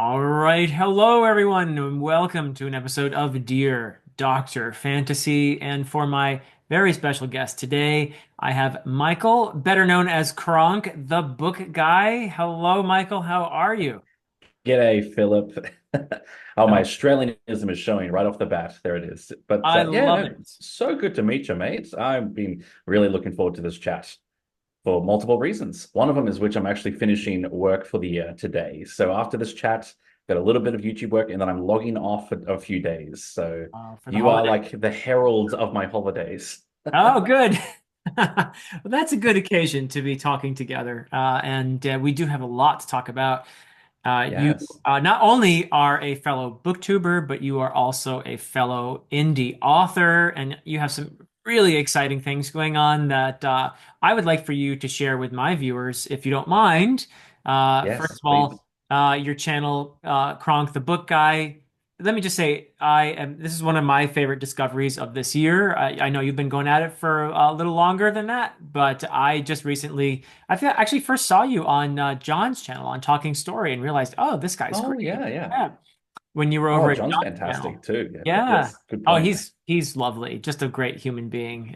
All right. Hello, everyone, and welcome to an episode of Dear Doctor Fantasy. And for my very special guest today, I have Michael, better known as Cronk the Book Guy. Hello, Michael. How are you? G'day, Philip. Oh, my Oh, Australianism is showing right off the bat. There it is. But I yeah, love no, it. so good to meet you, mate. I've been really looking forward to this chat for multiple reasons. One of them is which I'm actually finishing work for the year today. So after this chat, got a little bit of YouTube work, and then I'm logging off for a few days. So For the you are holiday. like the herald of my holidays. Oh, good. Well, that's a good occasion to be talking together. And we do have a lot to talk about. You Yes. not only are a fellow booktuber, but you are also a fellow indie author, and you have some really exciting things going on that I would like for you to share with my viewers, if you don't mind. First Yes, of all, please. your channel, Cronk the Book Guy. Let me just say, this is one of my favorite discoveries of this year. I know you've been going at it for a little longer than that, but I just recently actually first saw you on John's channel on Talking Story and realized, oh, this guy's Oh, great. yeah, yeah. Yeah, when you were over Oh, at John's John's fantastic channel. too. Yeah, Yeah. yes, good Oh, point. he's lovely, just a great human being.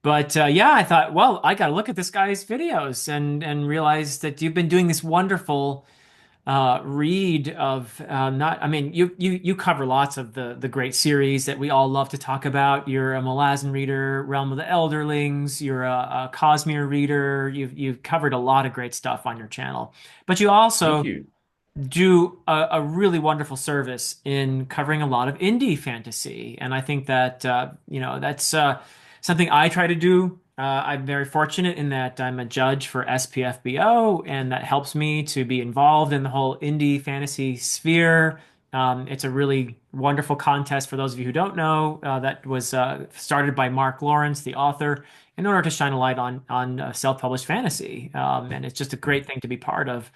But yeah, I thought, well, I got to look at this guy's videos and realize that you've been doing this wonderful read of not I mean you cover lots of the great series that we all love to talk about. You're a Malazan reader, Realm of the Elderlings, you're a Cosmere reader. You've covered a lot of great stuff on your channel. But you Thank also you. do a really wonderful service in covering a lot of indie fantasy. And I think that that's something I try to do. I'm very fortunate in that I'm a judge for SPFBO, and that helps me to be involved in the whole indie fantasy sphere. It's a really wonderful contest for those of you who don't know, that was started by Mark Lawrence, the author, in order to shine a light on self-published fantasy. And it's just a great thing to be part of.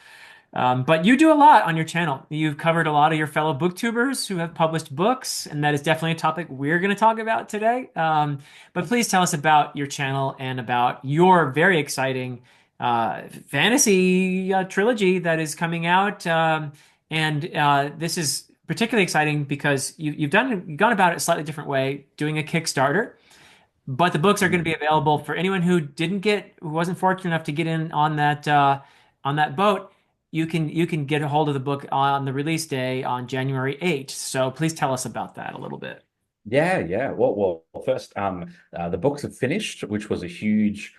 But you do a lot on your channel. You've covered a lot of your fellow booktubers who have published books, and that is definitely a topic we're going to talk about today. But please tell us about your channel and about your very exciting fantasy trilogy that is coming out. And this is particularly exciting because you've gone about it a slightly different way, doing a Kickstarter. But the books are going to be Mm. available for anyone who wasn't fortunate enough to get in on that boat. You can get a hold of the book on the release day on January 8th. So please tell us about that a little bit. Yeah, yeah. Well, first, the books have finished, which was a huge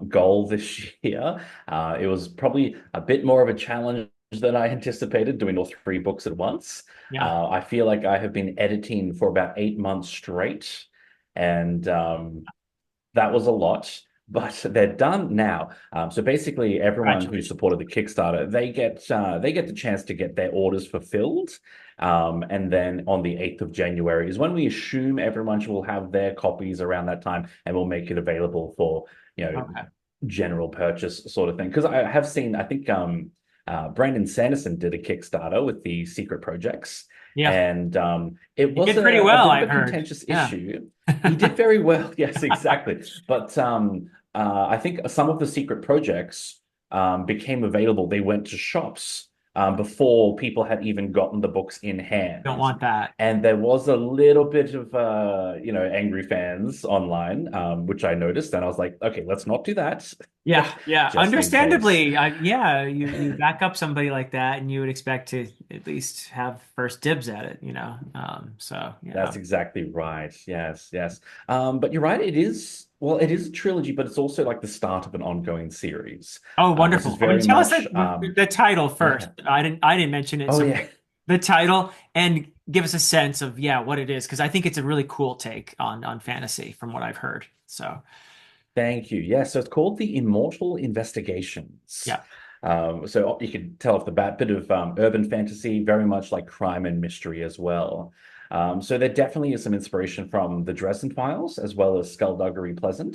goal this year. It was probably a bit more of a challenge than I anticipated, doing all three books at once. Yeah. I feel like I have been editing for about 8 months straight, and that was a lot, but they're done now. So basically, everyone who Congratulations. supported the Kickstarter, they get the chance to get their orders fulfilled. And then on the 8th of January is when we assume everyone will have their copies around that time, and we'll make it available for Okay. general purchase sort of thing. Because I have seen, I think Brandon Sanderson did a Kickstarter with the secret projects, Yeah. and it You was did pretty a well, bit of a I've heard. contentious Yeah. issue. He did very well. Yes, exactly. But I think some of the secret projects became available. They went to shops before people had even gotten the books in Don't hand. want that. And there was a little bit of angry fans online, which I noticed, and I was like, okay, let's not do that, Yeah, yeah. just in case. Understandably, yeah, you back up somebody like that, and you would expect to at least have first dibs at it, you know. So yeah. That's exactly right. Yes, yes. But you're right. It is a trilogy, but it's also like the start of an ongoing series. Oh, This is wonderful. I mean, very tell us much, the title first. yeah. I didn't mention it, Oh, so yeah. the title and give us a sense of yeah what it is because I think it's a really cool take on fantasy from what I've heard. So Thank you. Yeah, so it's called the Immortal Investigations. yeah. So you can tell off the bat, bit of urban fantasy, very much like crime and mystery as well. So there definitely is some inspiration from the Dresden Files as well as Skullduggery Pleasant,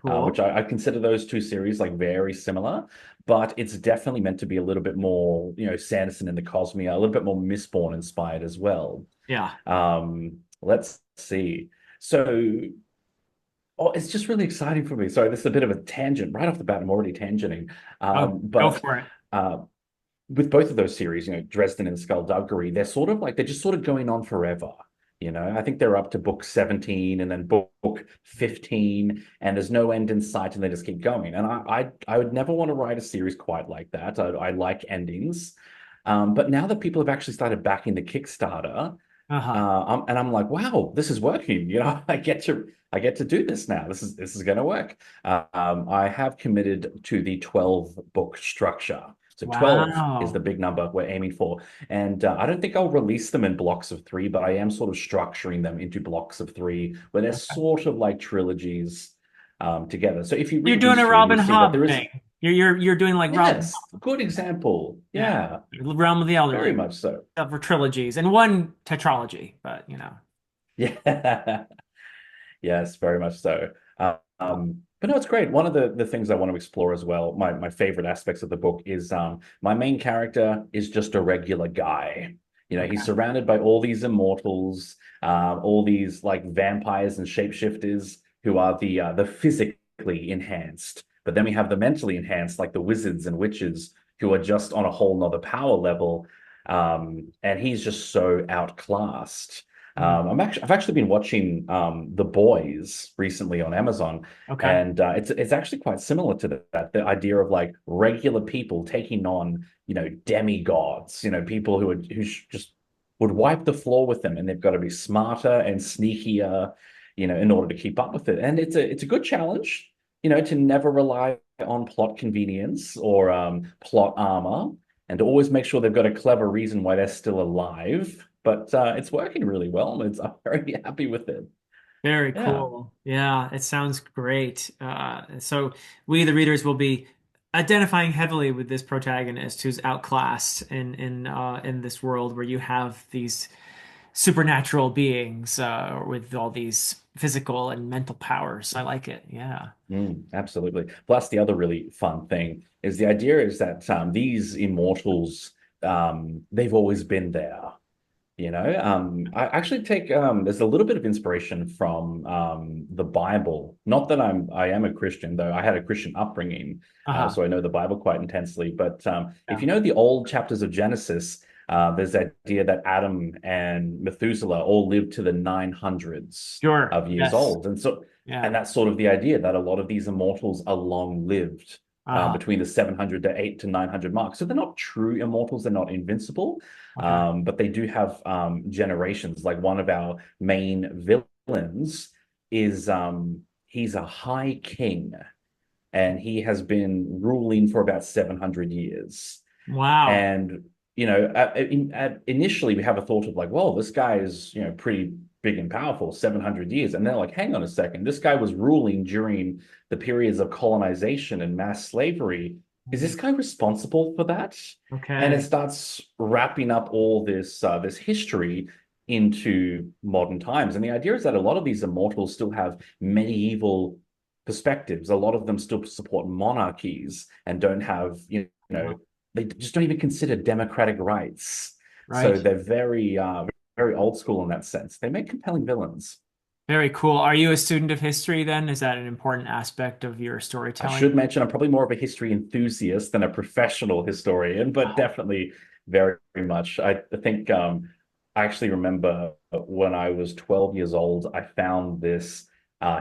which Cool. I consider those two series like very similar, but it's definitely meant to be a little bit more, Sanderson and the Cosmere, a little bit more Mistborn inspired as well. Yeah. Let's see. So Oh, it's just really exciting for me. Sorry, this is a bit of a tangent. Right off the bat, I'm already tangenting. Oh, go But for it. uh, with both of those series, Dresden and Skullduggery, they're just sort of going on forever. I think they're up to book 17 and then book 15, and there's no end in sight, and they just keep going. And I would never want to write a series quite like that. I like endings. But now that people have actually started backing the Kickstarter, Uh-huh. and I'm like, wow, this is working. I get to do this now. This is going to work. I have committed to the 12 book structure. So 12 is the Wow. big number we're aiming for. And I don't think I'll release them in blocks of three, but I am sort of structuring them into blocks of three where they're Okay. sort of like trilogies together. So if you You're read doing these a three, Robin you'll see that Hobb there is, thing. You're doing like Robin yes, Hobb. good example. Yeah. Yeah, Realm of the very Elderling much so. for trilogies and one tetralogy, but Yeah. Yes, very much so. But no, it's great. One of the things I want to explore as well, my favorite aspects of the book is my main character is just a regular guy. He's Okay. surrounded by all these immortals, all these like vampires and shapeshifters who are the physically enhanced. But then we have the mentally enhanced, like the wizards and witches, who are just on a whole nother power level. And he's just so outclassed. Mm. I've actually been watching The Boys recently on Amazon, Okay. and it's actually quite similar to that. The idea of like regular people taking on, demigods, people just would wipe the floor with them, and they've got to be smarter and sneakier, in order to keep up with it. And it's a good challenge, to never rely on plot convenience or plot armor, and to always make sure they've got a clever reason why they're still alive. But it's working really well, and I'm very happy with it. Very Yeah. cool. Yeah, it sounds great. So we, the readers, will be identifying heavily with this protagonist who's outclassed in this world where you have these supernatural beings with all these physical and mental powers. I like it. Yeah. Absolutely. Plus, the other really fun thing is the idea is that these immortals, they've always been there. I actually take there's a little bit of inspiration from the Bible. Not that I am a Christian, though I had a Christian upbringing, Uh-huh. so I know the Bible quite intensely. But if Yeah. you know the old chapters of Genesis, there's the idea that Adam and Methuselah all lived to the 900s Sure. of years Yes. old, and Yeah. that's sort of the idea that a lot of these immortals are long-lived. Uh-huh. Between the 700 to 8 to 900 mark. So they're not true immortals, they're not invincible, Okay. but they do have generations. Like one of our main villains is he's a high king, and he has been ruling for about 700 years. Wow. And initially we have a thought of like, well, this guy is pretty big and powerful, 700 years, and they're like, hang on a second, this guy was ruling during the periods of colonization and mass slavery. Is this guy responsible for that? And it Okay. starts wrapping up all this history into modern times. And the idea is that a lot of these immortals still have medieval perspectives. A lot of them still support monarchies and don't have, Uh-huh. they just don't even consider democratic rights. So Right. they're very old school in that sense. They make compelling villains. Very cool. Are you a student of history then? Is that an important aspect of your I storytelling? should mention I'm probably more of a history enthusiast than a professional historian, but definitely very, very much. I think I actually remember when I was 12 years old, I found this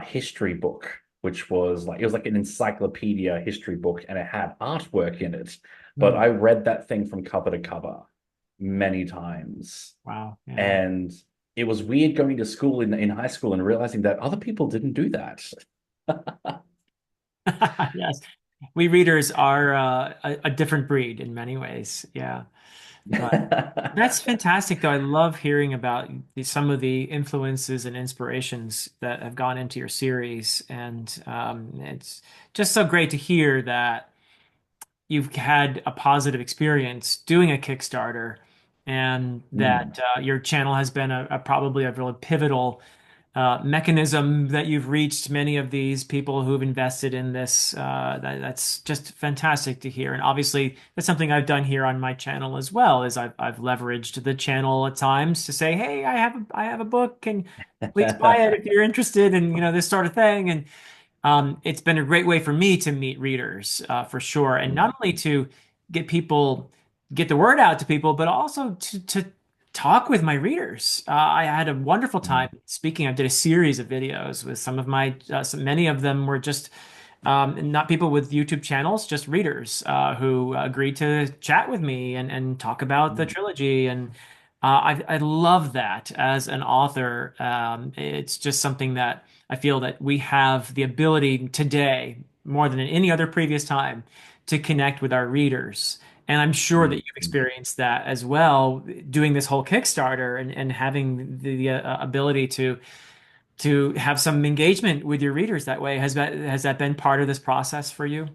history book, which was like it was like an encyclopedia history book, and it had artwork in it. But Hmm. I read that thing from cover to cover many times. Wow. Yeah. And it was weird going to school in high school and realizing that other people didn't do that. Yes. We readers are a different breed in many ways. Yeah. But that's fantastic, though. I love hearing about some of the influences and inspirations that have gone into your series. And it's just so great to hear that you've had a positive experience doing a Kickstarter and Mm. that your channel has been probably a really pivotal mechanism that you've reached many of these people who've invested in this. That's just fantastic to hear. And obviously, that's something I've done here on my channel as well, is I've leveraged the channel at times to say, hey, I have a book and please buy it if you're interested in, this sort of thing. And it's been a great way for me to meet readers for sure. And Mm. not only to get people get the word out to people, but also to talk with my readers. I had a wonderful time Mm. speaking. I did a series of videos with some of my, many of them were just not people with YouTube channels, just readers who agreed to chat with me and talk about the Mm. trilogy. And I love that as an author. It's just something that I feel that we have the ability today, more than at any other previous time, to connect with our readers. And I'm sure that Mm. you've Mm. experienced that as well, doing this whole Kickstarter and having the ability to have some engagement with your readers that way. Has that been part of this process for you?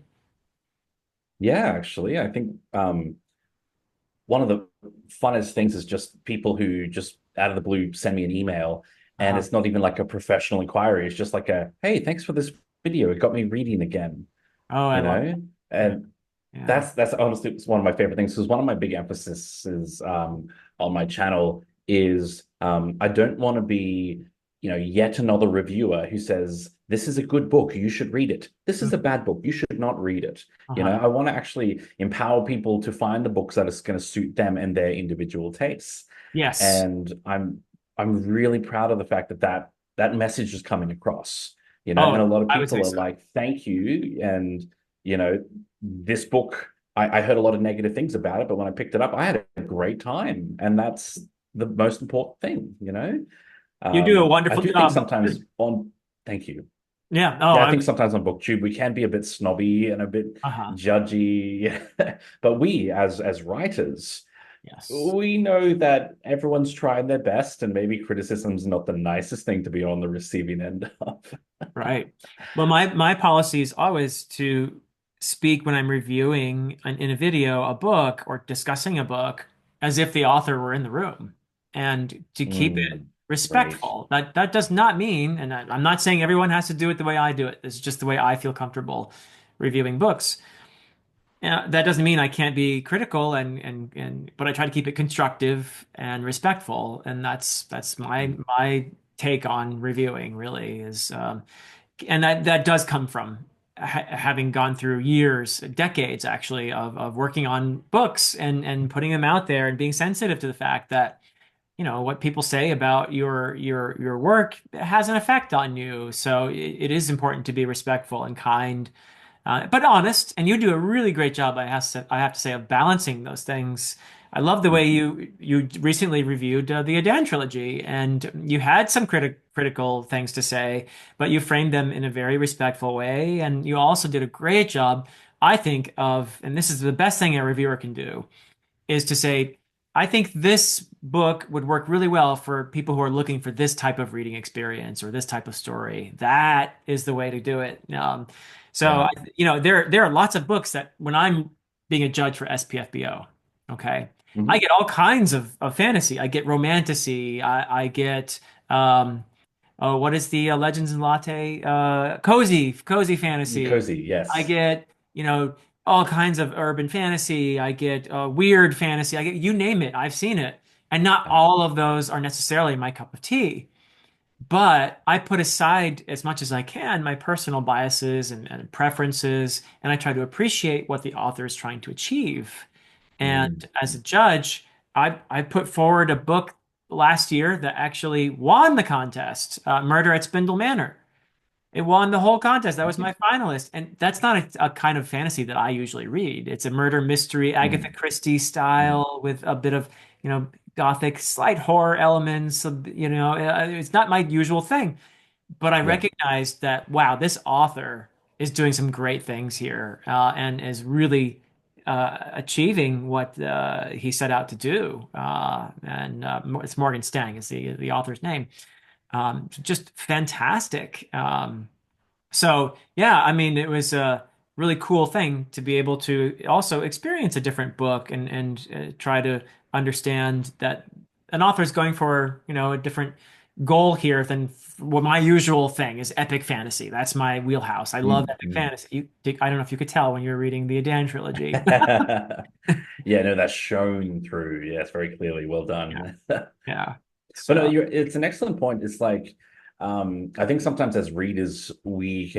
Yeah, actually, I think one of the funnest things is just people who just out of the blue send me an email, and Uh-huh. it's not even like a professional inquiry. It's just like a, hey, thanks for this video. It got me reading again, Oh, I you love know? that. Yeah. And Yeah. that's honestly it's one of my favorite things because one of my big emphases on my channel is I don't want to be, yet another reviewer who says this is a good book, you should read it. This is a bad book, you should not read it. Uh-huh. I want to actually empower people to find the books that are going to suit them and their individual tastes. Yes. And I'm really proud of the fact that message is coming across. And Oh, a lot of I would say people are so. like, thank you. And this book, I heard a lot of negative things about it, but when I picked it up, I had a great time. And that's the most important thing. You do a I wonderful do think job. sometimes thank you. Yeah. Oh, Yeah, I think sometimes on BookTube we can be a bit snobby and a bit uh-huh. judgy. But we as writers, Yes. we know that everyone's trying their best and maybe criticism's not the nicest thing to be on the receiving end of. Right. Well, my policy is always to speak when I'm reviewing in a video a book or discussing a book as if the author were in the room and to keep it Great. respectful. That does not mean, and I'm not saying everyone has to do it the way I do it. This is just the way I feel comfortable reviewing books. That doesn't mean I can't be critical but I try to keep it constructive and respectful, and that's my take on reviewing really is and that does come from having gone through years, decades actually, of working on books and putting them out there and being sensitive to the fact that, what people say about your work has an effect on you. So it is important to be respectful and kind, but honest. And you do a really great job, I have to say, of balancing those things. I love the way you recently reviewed the Adan trilogy, and you had some critical things to say, but you framed them in a very respectful way. And you also did a great job, I think, and this is the best thing a reviewer can do, is to say, I think this book would work really well for people who are looking for this type of reading experience or this type of story. That is the way to do it. So, Yeah. there are lots of books that when I'm being a judge for SPFBO, okay, I Mhm. get all kinds of fantasy. I get romantasy. I get oh, what is the Legends and Latte? Cozy fantasy. Cozy, I yes. get, all kinds of urban fantasy. I get weird fantasy. I get, you name it, I've seen it. And not Yeah. all of those are necessarily my cup of tea. But I put aside as much as I can my personal biases and preferences, and I try to appreciate what the author is trying to achieve. And Mm. as a judge, I put forward a book last year that actually won the contest, Murder at Spindle Manor. It won the whole contest. That was my finalist. And that's not a kind of fantasy that I usually read. It's a murder mystery, Agatha Mm. Christie Mm. style with a bit of, gothic, slight horror elements. It's not my usual thing. But I Yeah. recognized that, wow, this author is doing some great things here and is really achieving what he set out to do. And it's Morgan Stang is the author's name. Just fantastic. So yeah, I mean, it was a really cool thing to be able to also experience a different book and try to understand that an author is going for, a different goal here than what my usual thing is epic fantasy. That's my wheelhouse. I love Mm. epic Mm. fantasy. I don't know if you could tell when you were reading the Adan trilogy. Yeah, no, that's shown through. Yes, very clearly. Well Yeah, done. yeah. But no, So it's an excellent point. It's like, I think sometimes as readers we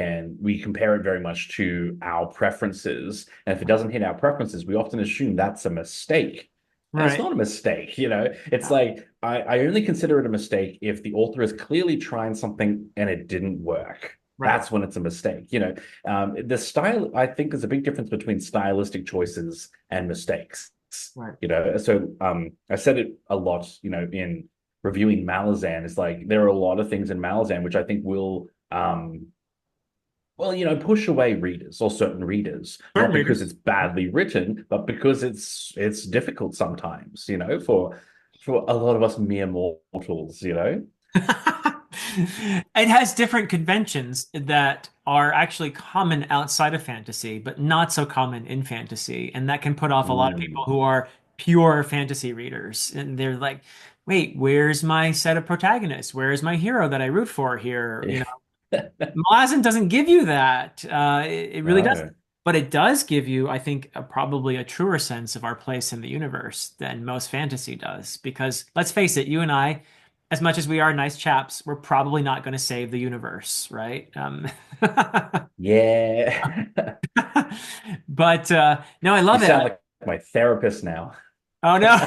compare it very much to our preferences, and if it doesn't hit our preferences, we often assume that's a mistake. And it's Right. not a mistake, you know. It's Yeah. like I only consider it a mistake if the author is clearly trying something and it didn't work. Right. That's when it's a mistake, you know. The style, I think there's a big difference between stylistic choices and mistakes. Right. You know, so I said it a lot, you know, in reviewing Malazan. Is like there are a lot of things in Malazan which I think will well, you know, push away readers or certain readers, Certain not because readers. it's badly written, but because it's difficult sometimes, you know, for a lot of us mere mortals, you know. It has different conventions that are actually common outside of fantasy, but not so common in fantasy. And that can put off a lot of people Mm. who are pure fantasy readers. And they're like, wait, where's my set of protagonists? Where's my hero that I root for here? You know, Malazan doesn't give you that. It really doesn't. No. But it does give you, I think, probably a truer sense of our place in the universe than most fantasy does. Because let's face it, you and I, as much as we are nice chaps, we're probably not going to save the universe, right? Yeah. But no, I You love it. sound like my therapist now. Oh no,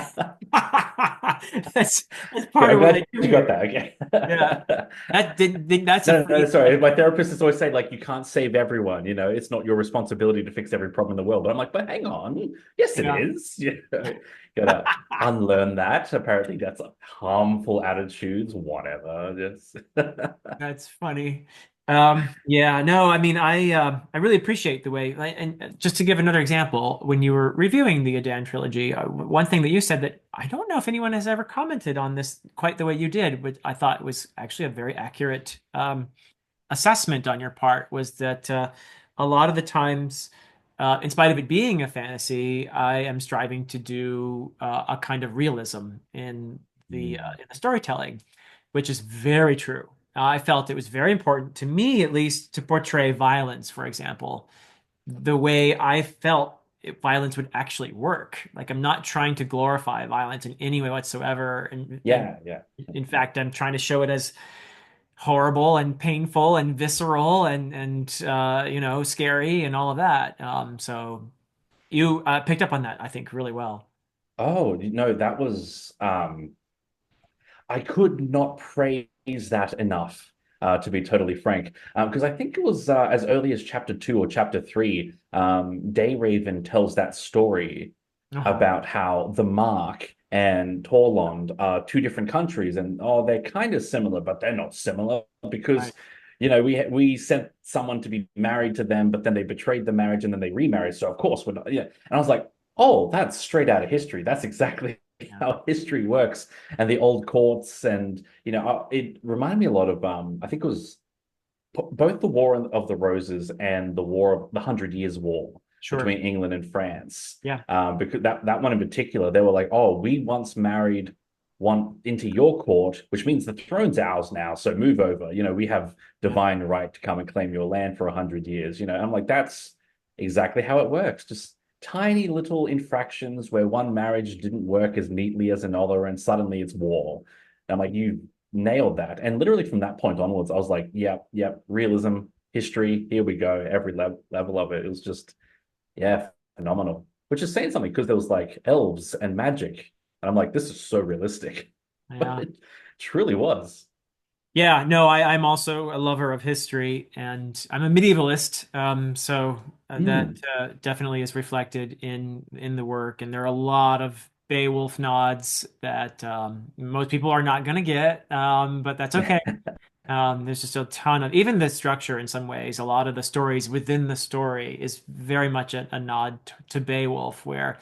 that's Good. part I'm of what I glad do you got here. that. Okay. Yeah, that's a No, no, free. sorry. My therapist has always said, like, you can't save everyone. You know, it's not your responsibility to fix every problem in the world. But I'm like, but hang on. Yes, it Yeah. is. You know, gotta unlearn that. Apparently, that's harmful attitudes. Whatever. Just That's funny. Yeah, no, I mean, I really appreciate the way, and just to give another example, when you were reviewing the Adan trilogy, one thing that you said that I don't know if anyone has ever commented on this quite the way you did, but I thought was actually a very accurate assessment on your part was that a lot of the times, in spite of it being a fantasy, I am striving to do a kind of realism in the storytelling, which is very true. I felt it was very important to me, at least, to portray violence, for example, the way I felt violence would actually work. Like I'm not trying to glorify violence in any way whatsoever, and yeah, yeah. in fact, I'm trying to show it as horrible and painful and visceral and you know scary and all of that. So you picked up on that, I think, really well. Oh, no, that was I could not praise that enough, to be totally frank, because I think it was as early as chapter two or chapter three. Dayraven tells that story Uh-huh. about how the Mark and Torlond are two different countries, and oh, they're kind of similar, but they're not similar Right. because you know we sent someone to be married to them, but then they betrayed the marriage and then they remarried. So of course we're not. Yeah, and I was like, oh, that's straight out of history. That's exactly Yeah. how history works, and the old courts, and you know, it reminded me a lot of I think it was both the War of the Roses and the War of the Hundred Years' War Sure. between England and France. Yeah. Because that one in particular, they were like, "Oh, we once married one into your court, which means the throne's ours now. So move over. You know, we have Yeah. divine right to come and claim your land for 100 years." You know, I'm like, that's exactly how it works. Just tiny little infractions where one marriage didn't work as neatly as another, and suddenly it's war. And I'm like, you nailed that. And literally from that point onwards, I was like, yep, yep, realism, history, here we go. Every level of it. It was just, yeah, phenomenal. Which is saying something because there was like elves and magic. And I'm like, this is so realistic. But Yeah. it truly was. Yeah, no, I'm also a lover of history and I'm a medievalist. So that Mm. definitely is reflected in the work. And there are a lot of Beowulf nods that most people are not going to get, but that's okay. There's just a ton of even the structure in some ways. A lot of the stories within the story is very much a nod to Beowulf, where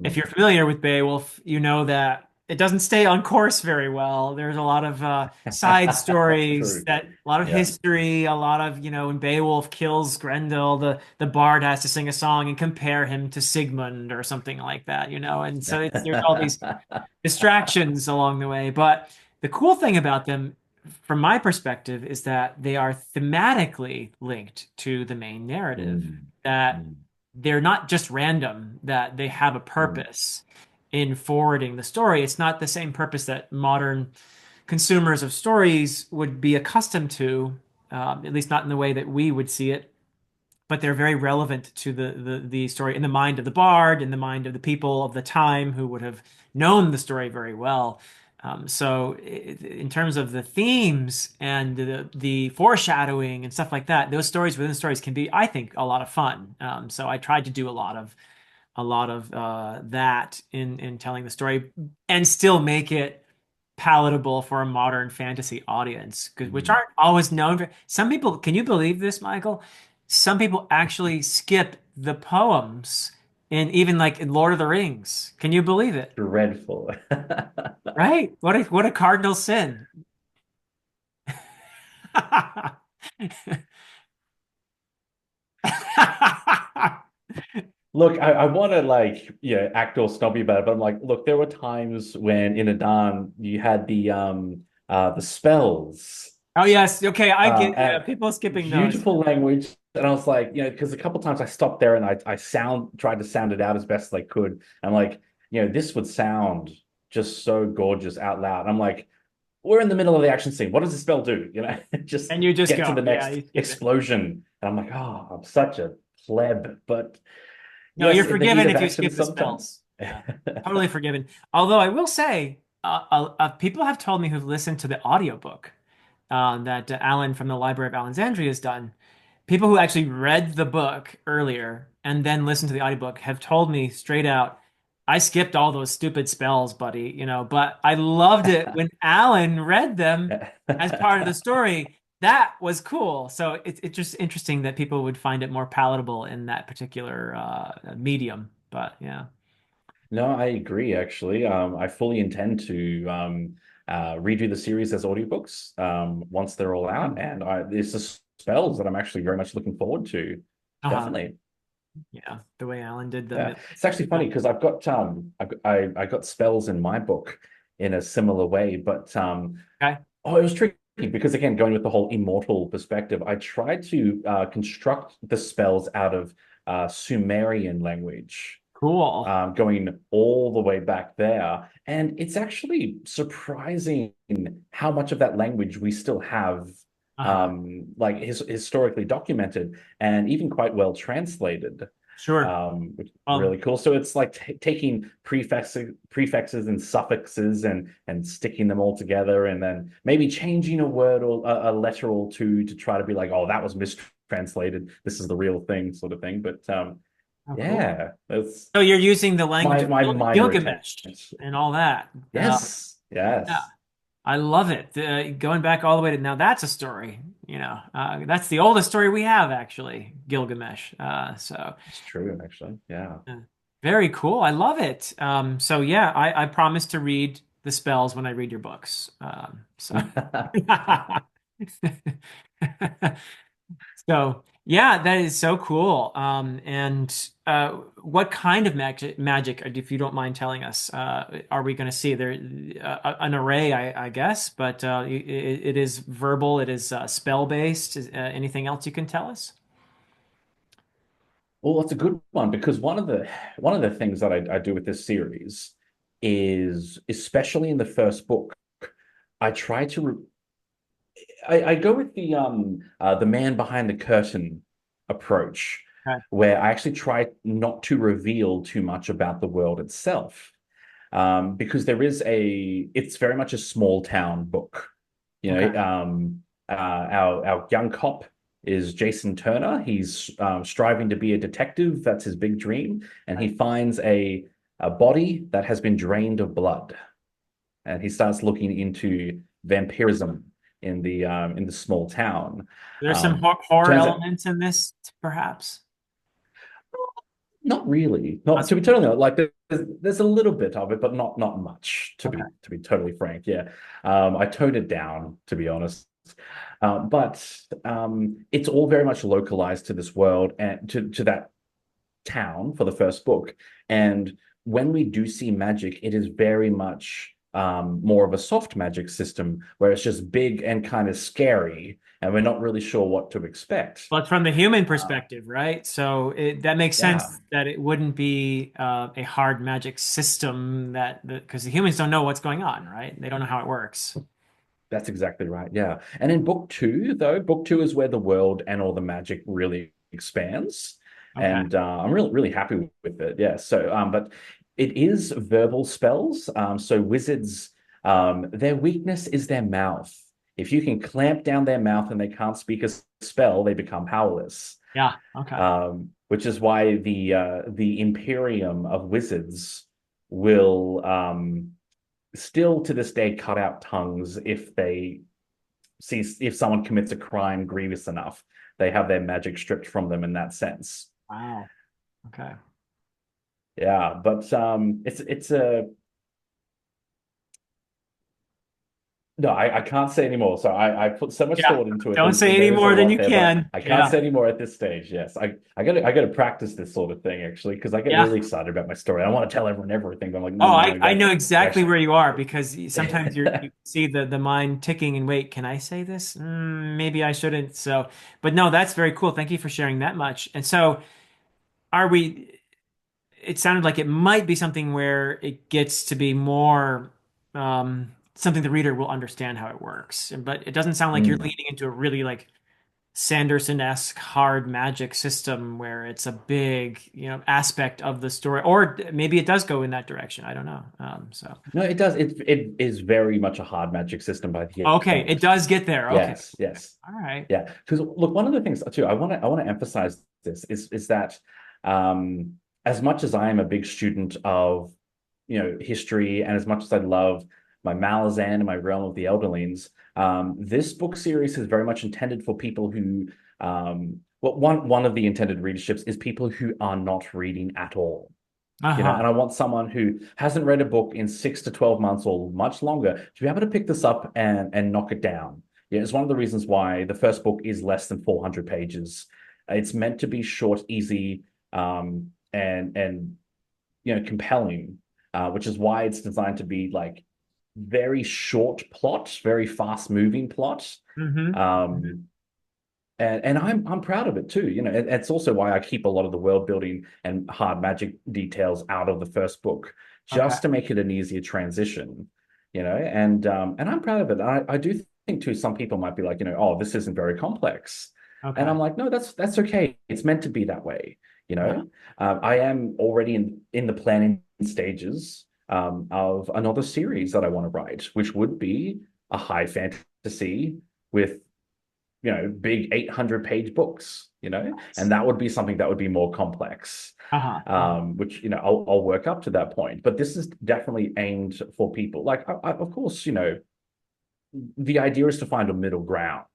if you're Mm. familiar with Beowulf, you know that it doesn't stay on course very well. There's a lot of side stories, True. that a lot of Yeah. history, a lot of, you know, when Beowulf kills Grendel, the bard has to sing a song and compare him to Sigmund or something like that, you know. And so there's all these distractions along the way. But the cool thing about them, from my perspective, is that they are thematically linked to the main narrative, Mm. that Mm. they're not just random, that they have a Mm. purpose in forwarding the story. It's not the same purpose that modern consumers of stories would be accustomed to, at least not in the way that we would see it, but they're very relevant to the story in the mind of the bard, in the mind of the people of the time who would have known the story very well. So, in terms of the themes and the foreshadowing and stuff like that, those stories within stories can be, I think, a lot of fun. So, I tried to do a lot of that in telling the story and still make it palatable for a modern fantasy audience, which Mm. aren't always known for. Some people, can you believe this, Michael? Some people actually skip the poems in even like in Lord of the Rings. Can you believe it? Dreadful. Right? What a cardinal sin. Look, I want to like act all snobby about it, but I'm like, look, there were times when in Adan you had the spells Oh yes, okay, I get yeah, and people skipping those. beautiful language, and I was like, because a couple times I stopped there and I tried to sound it out as best as I could. I'm like, this would sound just so gorgeous out loud. I'm like, we're in the middle of the action scene. What does the spell do? Just And you just get to go. the Yeah, next you skip it. explosion. And I'm like, oh, I'm such a pleb. But No, you're yes, in the heat forgiven of if you action, skip the sometimes. spells. Yeah, totally forgiven. Although I will say, people have told me who've listened to the audiobook that Alan from the Library of Alexandria has done. People who actually read the book earlier and then listened to the audiobook have told me straight out, I skipped all those stupid spells, buddy, but I loved it when Alan read them as part of the story. That was cool. So it's just interesting that people would find it more palatable in that particular medium. But yeah. No, I agree, actually. I fully intend to redo the series as audiobooks once they're all out. And it's the spells that I'm actually very much looking forward to. Uh-huh. Definitely. Yeah, the way Alan did the Yeah. It's actually funny because I got spells in my book in a similar way, but Okay. oh, it was tricky because again, going with the whole immortal perspective, I tried to construct the spells out of Sumerian language, Cool. going all the way back there. And it's actually surprising how much of that language we still have, Uh-huh. like historically documented and even quite well translated. Sure. Which is really Um, cool. So it's like taking prefixes and suffixes and sticking them all together, and then maybe changing a word or a letter or two to try to be like, oh, that was mistranslated. This is the real thing, sort of thing. But oh, cool. yeah, that's So you're using the language of my minor Gilgamesh attempt. and all that. Yes, Yeah, yes, I love it. Going back all the way to now, that's a story. That's the oldest story we have, actually, Gilgamesh. So it's true, actually. Yeah. uh, very cool. I love it. So yeah, I promise to read the spells when I read your books. So. So yeah, that is so cool. And what kind of magic, if you don't mind telling us, are we going to see there? An array, I guess, but it is verbal. It is spell based. Anything else you can tell us? Well, that's a good one because one of the things that I do with this series is, especially in the first book, I try to I go with the man behind the curtain approach, Okay. where I actually try not to reveal too much about the world itself, because it's very much a small town book. You Okay. know, our young cop is Jason Turner. He's striving to be a detective. That's his big dream, and he Right. finds a body that has been drained of blood, and he starts looking into vampirism in the small town. There's some horror Turns out, elements in this, perhaps. not really. Not That's to be totally honest, like there's a little bit of it, but not much. To okay. be totally frank, yeah. I toned it down to be honest. But it's all very much localized to this world and to that town for the first book. And when we do see magic, it is very much more of a soft magic system where it's just big and kind of scary, and we're not really sure what to expect. But from the human Uh, perspective, right? So that makes yeah. sense that it wouldn't be a hard magic system because the humans don't know what's going on, right? They don't know how it works. That's exactly right. Yeah. And in book two, though, book two is where the world and all the magic really expands. Okay. And I'm really, really happy with it. Yeah. So, but it is verbal spells. So wizards, their weakness is their mouth. If you can clamp down their mouth and they can't speak a spell, they become powerless. Yeah. Okay. Which is why the Imperium of Wizards will still to this day cut out tongues if they see if someone commits a crime grievous enough. They have their magic stripped from them in that sense. Wow. Okay. Yeah, but it's a no, I can't say anymore. So I put so much Yeah. thought into it. Don't say any There is a more than lot you there, but can. I can't Yeah. say any more at this stage. Yes, I gotta practice this sort of thing actually because I get Yeah. really excited about my story. I want to tell everyone everything, but I'm like, Oh, no, no, no, I guys. know exactly Actually, where you are because sometimes you see the mind ticking and wait, can I say this? Maybe I shouldn't. So, but no, that's very cool. Thank you for sharing that much. And so, are we? It sounded like it might be something where it gets to be more something the reader will understand how it works. But it doesn't sound like you're mm. leaning into a really like Sanderson-esque hard magic system where it's a big, aspect of the story, or maybe it does go in that direction. I don't know. So No, it does. It is very much a hard magic system by the okay, it end. does get there. Okay, Yes, yes. all right. Yeah, because look, one of the things too, I want to emphasize this is that as much as I am a big student of history, and as much as I love my Malazan and my Realm of the Elderlings, this book series is very much intended for people who well, one of the intended readerships is people who are not reading at all. Uh-huh. And I want someone who hasn't read a book in 6 to 12 months or much longer to be able to pick this up and knock it down. Yeah, it's one of the reasons why the first book is less than 400 pages. It's meant to be short, easy, and compelling, which is why it's designed to be like very short plot, very fast moving plot. Mm-hmm. Hmm. Um, and I'm proud of it too. It's also why I keep a lot of the world building and hard magic details out of the first book, Okay. just to make it an easier transition. And I'm proud of it. I do think too, some people might be like, oh, this isn't very complex, and Okay. I'm like, no, that's okay. It's meant to be that way. You Yeah. know, I am already in the planning stages of another series that I want to write, which would be a high fantasy with big 800-page books, and that would be something that would be more complex, Uh-huh. Uh-huh. which, I'll work up to that point. But this is definitely aimed for people. Like, of course, the idea is to find a middle ground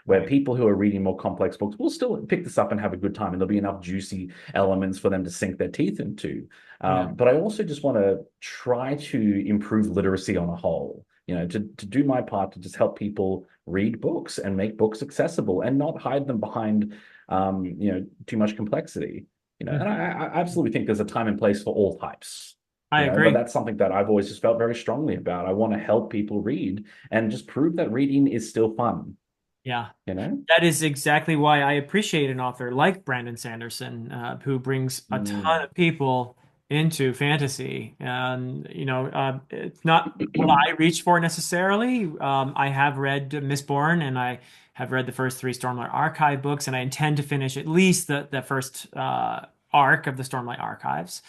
where Right. people who are reading more complex books will still pick this up and have a good time, and there'll be enough juicy elements for them to sink their teeth into. Yeah. But I also just want to try to improve literacy on a whole, to do my part to just help people read books and make books accessible and not hide them behind, too much complexity. And Mhm. I absolutely think there's a time and place for all types. I But agree. that's something that I've always just felt very strongly about. I want to help people read and just prove that reading is still fun, Yeah. you know? That is exactly why I appreciate an author like Brandon Sanderson, who brings a ton Mm. of people into fantasy. And, it's not what I reach for necessarily. I have read Mistborn and I have read the first three Stormlight Archive books, and I intend to finish at least the first arc of the Stormlight Archives.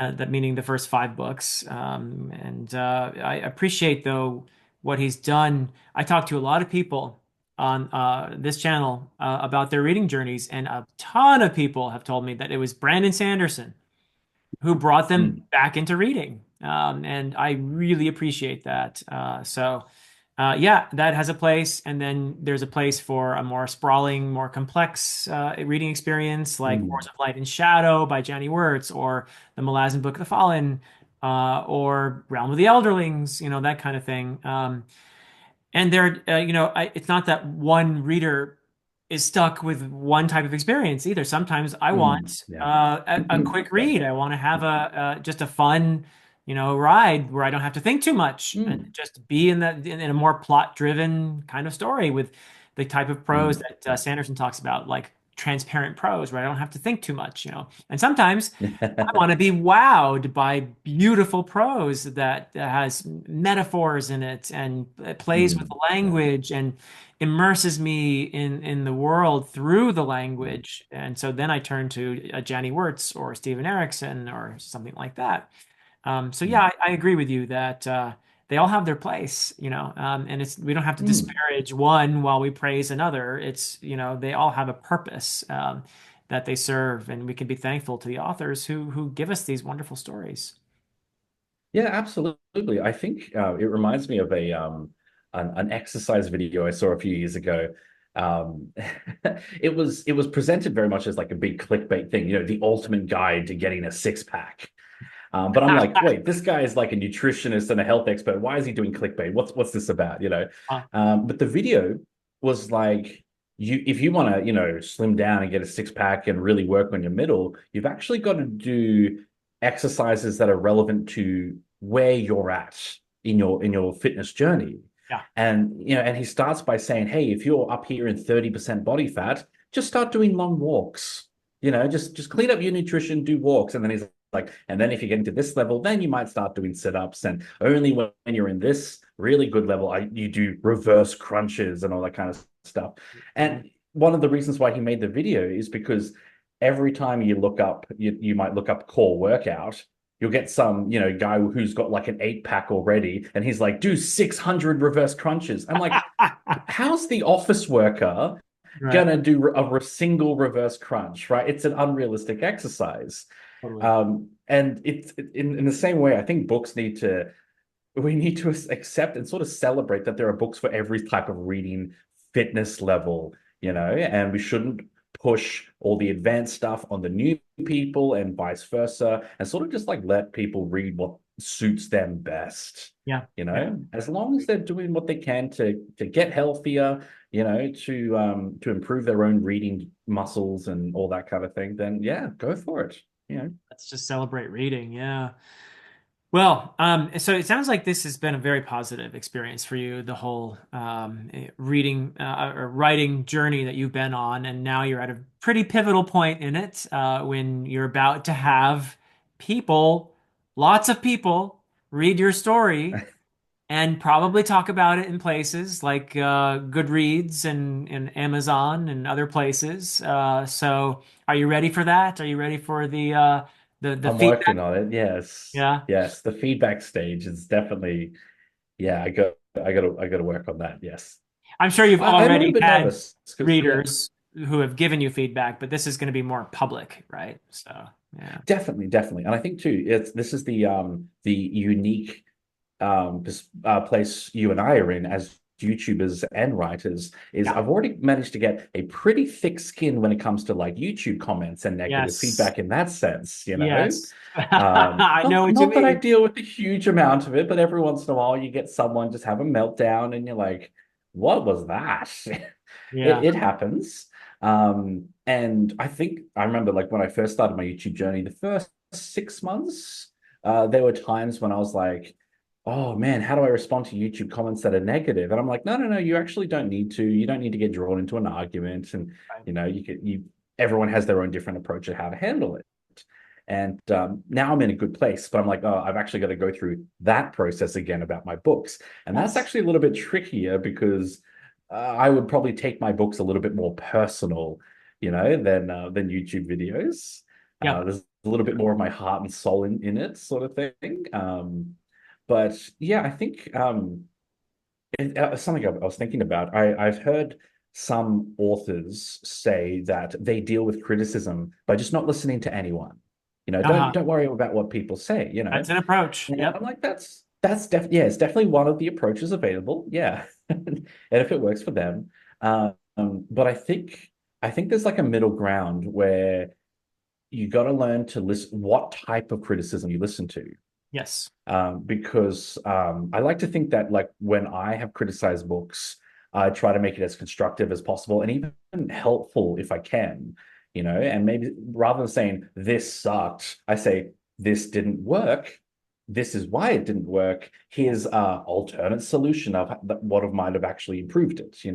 That meaning the first five books. And I appreciate though what he's done. I talked to a lot of people on this channel about their reading journeys, and a ton of people have told me that it was Brandon Sanderson who brought them Mm. back into reading. And I really appreciate that. Yeah, that has a place. And then there's a place for a more sprawling, more complex reading experience like Wars Mm. of Light and Shadow by Johnny Wirtz, or the Malazan Book of the Fallen, or Realm of the Elderlings, that kind of thing. And it's not that one reader is stuck with one type of experience either. Sometimes I Mm. want Yeah. a quick Yeah. read. I want to have just a fun, ride where I don't have to think too much and Mm. just be in a more plot-driven kind of story with the type of prose Mm. that Sanderson talks about, like transparent prose where I don't have to think too much, And sometimes I want to be wowed by beautiful prose that has metaphors in it and it plays with the Yeah. language and immerses me in the world through the language. And so then I turn to a Johnny Wirtz or Steven Erikson or something like that. So yeah, I agree with you that they all have their place, and we don't have to Mm. disparage one while we praise another. It's, they all have a purpose that they serve, and we can be thankful to the authors who give us these wonderful stories. Yeah, absolutely. I think it reminds me of an exercise video I saw a few years ago. Um, it was presented very much as like a big clickbait thing, the ultimate guide to getting a six pack. But I'm like, wait, this guy is like a nutritionist and a health expert. Why is he doing clickbait? What's this about? Uh, But the video was like, if you want to, slim down and get a six pack and really work on your middle, you've actually got to do exercises that are relevant to where you're at in your fitness journey. yeah, And he starts by saying, hey, if you're up here in 30% body fat, just start doing long walks. Just clean up your nutrition, do walks. And then he's like, and then if you get into this level, then you might start doing sit-ups. And only when you're in this really good level, you do reverse crunches and all that kind of stuff. yeah. And one of the reasons why he made the video is because every time you might look up core workout, you'll get some, guy who's got like an 8 pack already, and he's like, do 600 reverse crunches. I'm like, how's the office worker Right. gonna do a single reverse crunch, right? It's an unrealistic exercise. Totally. And it's in the same way, I think we need to accept and sort of celebrate that there are books for every type of reading fitness level, and we shouldn't push all the advanced stuff on the new people and vice versa, and sort of just like let people read what suits them best. Yeah. Yeah. As long as they're doing what they can to get healthier, to improve their own reading muscles and all that kind of thing, then yeah, go for it. Let's just celebrate reading. Yeah. Well, so it sounds like this has been a very positive experience for you, the whole reading or writing journey that you've been on, and now you're at a pretty pivotal point in it when you're about to have people, lots of people, read your story and probably talk about it in places like Goodreads and Amazon and other places. So, are you ready for that? Are you ready for the I'm feedback? working on it. Yes. Yeah. Yes. The feedback stage is definitely, yeah, I got to work on that. Yes. I'm sure you've I'm a little already bit had nervous because, yeah, readers who have given you feedback, but this is going to be more public, right? So, yeah. definitely, definitely. And I think too, this is the unique place you and I are in as YouTubers and writers is Yeah. I've already managed to get a pretty thick skin when it comes to like YouTube comments and negative Yes. feedback in that sense. Yes. I know Not what you not that I mean. deal with a huge amount of it, but every once in a while you get someone just have a meltdown and you're like, what was that? Yeah. It happens. And I remember like when I first started my YouTube journey, the first 6 months, there were times when I was like, oh man, how do I respond to YouTube comments that are negative? And I'm like, no, no, no, you actually don't need to. You don't need to get drawn into an argument. And Right. everyone has their own different approach of how to handle it. And now I'm in a good place, but I'm like, oh, I've actually got to go through that process again about my books. And that's Yes. actually a little bit trickier because I would probably take my books a little bit more personal, than YouTube videos. Yeah. There's a little bit more of my heart and soul in it, sort of thing. But yeah, I think something I was thinking about. I've heard some authors say that they deal with criticism by just not listening to anyone. Don't Uh-huh. don't worry about what people say. That's an approach. And I'm Yep. like, that's definitely, yeah, it's definitely one of the approaches available. Yeah, and if it works for them, but I think there's like a middle ground where you got to learn to listen what type of criticism you listen to. Yes. Because I like to think that like when I have criticized books, I try to make it as constructive as possible and even helpful if I can, and maybe rather than saying this sucked, I say this didn't work. this is why it didn't work. Here's a alternate solution of what might have actually improved it, and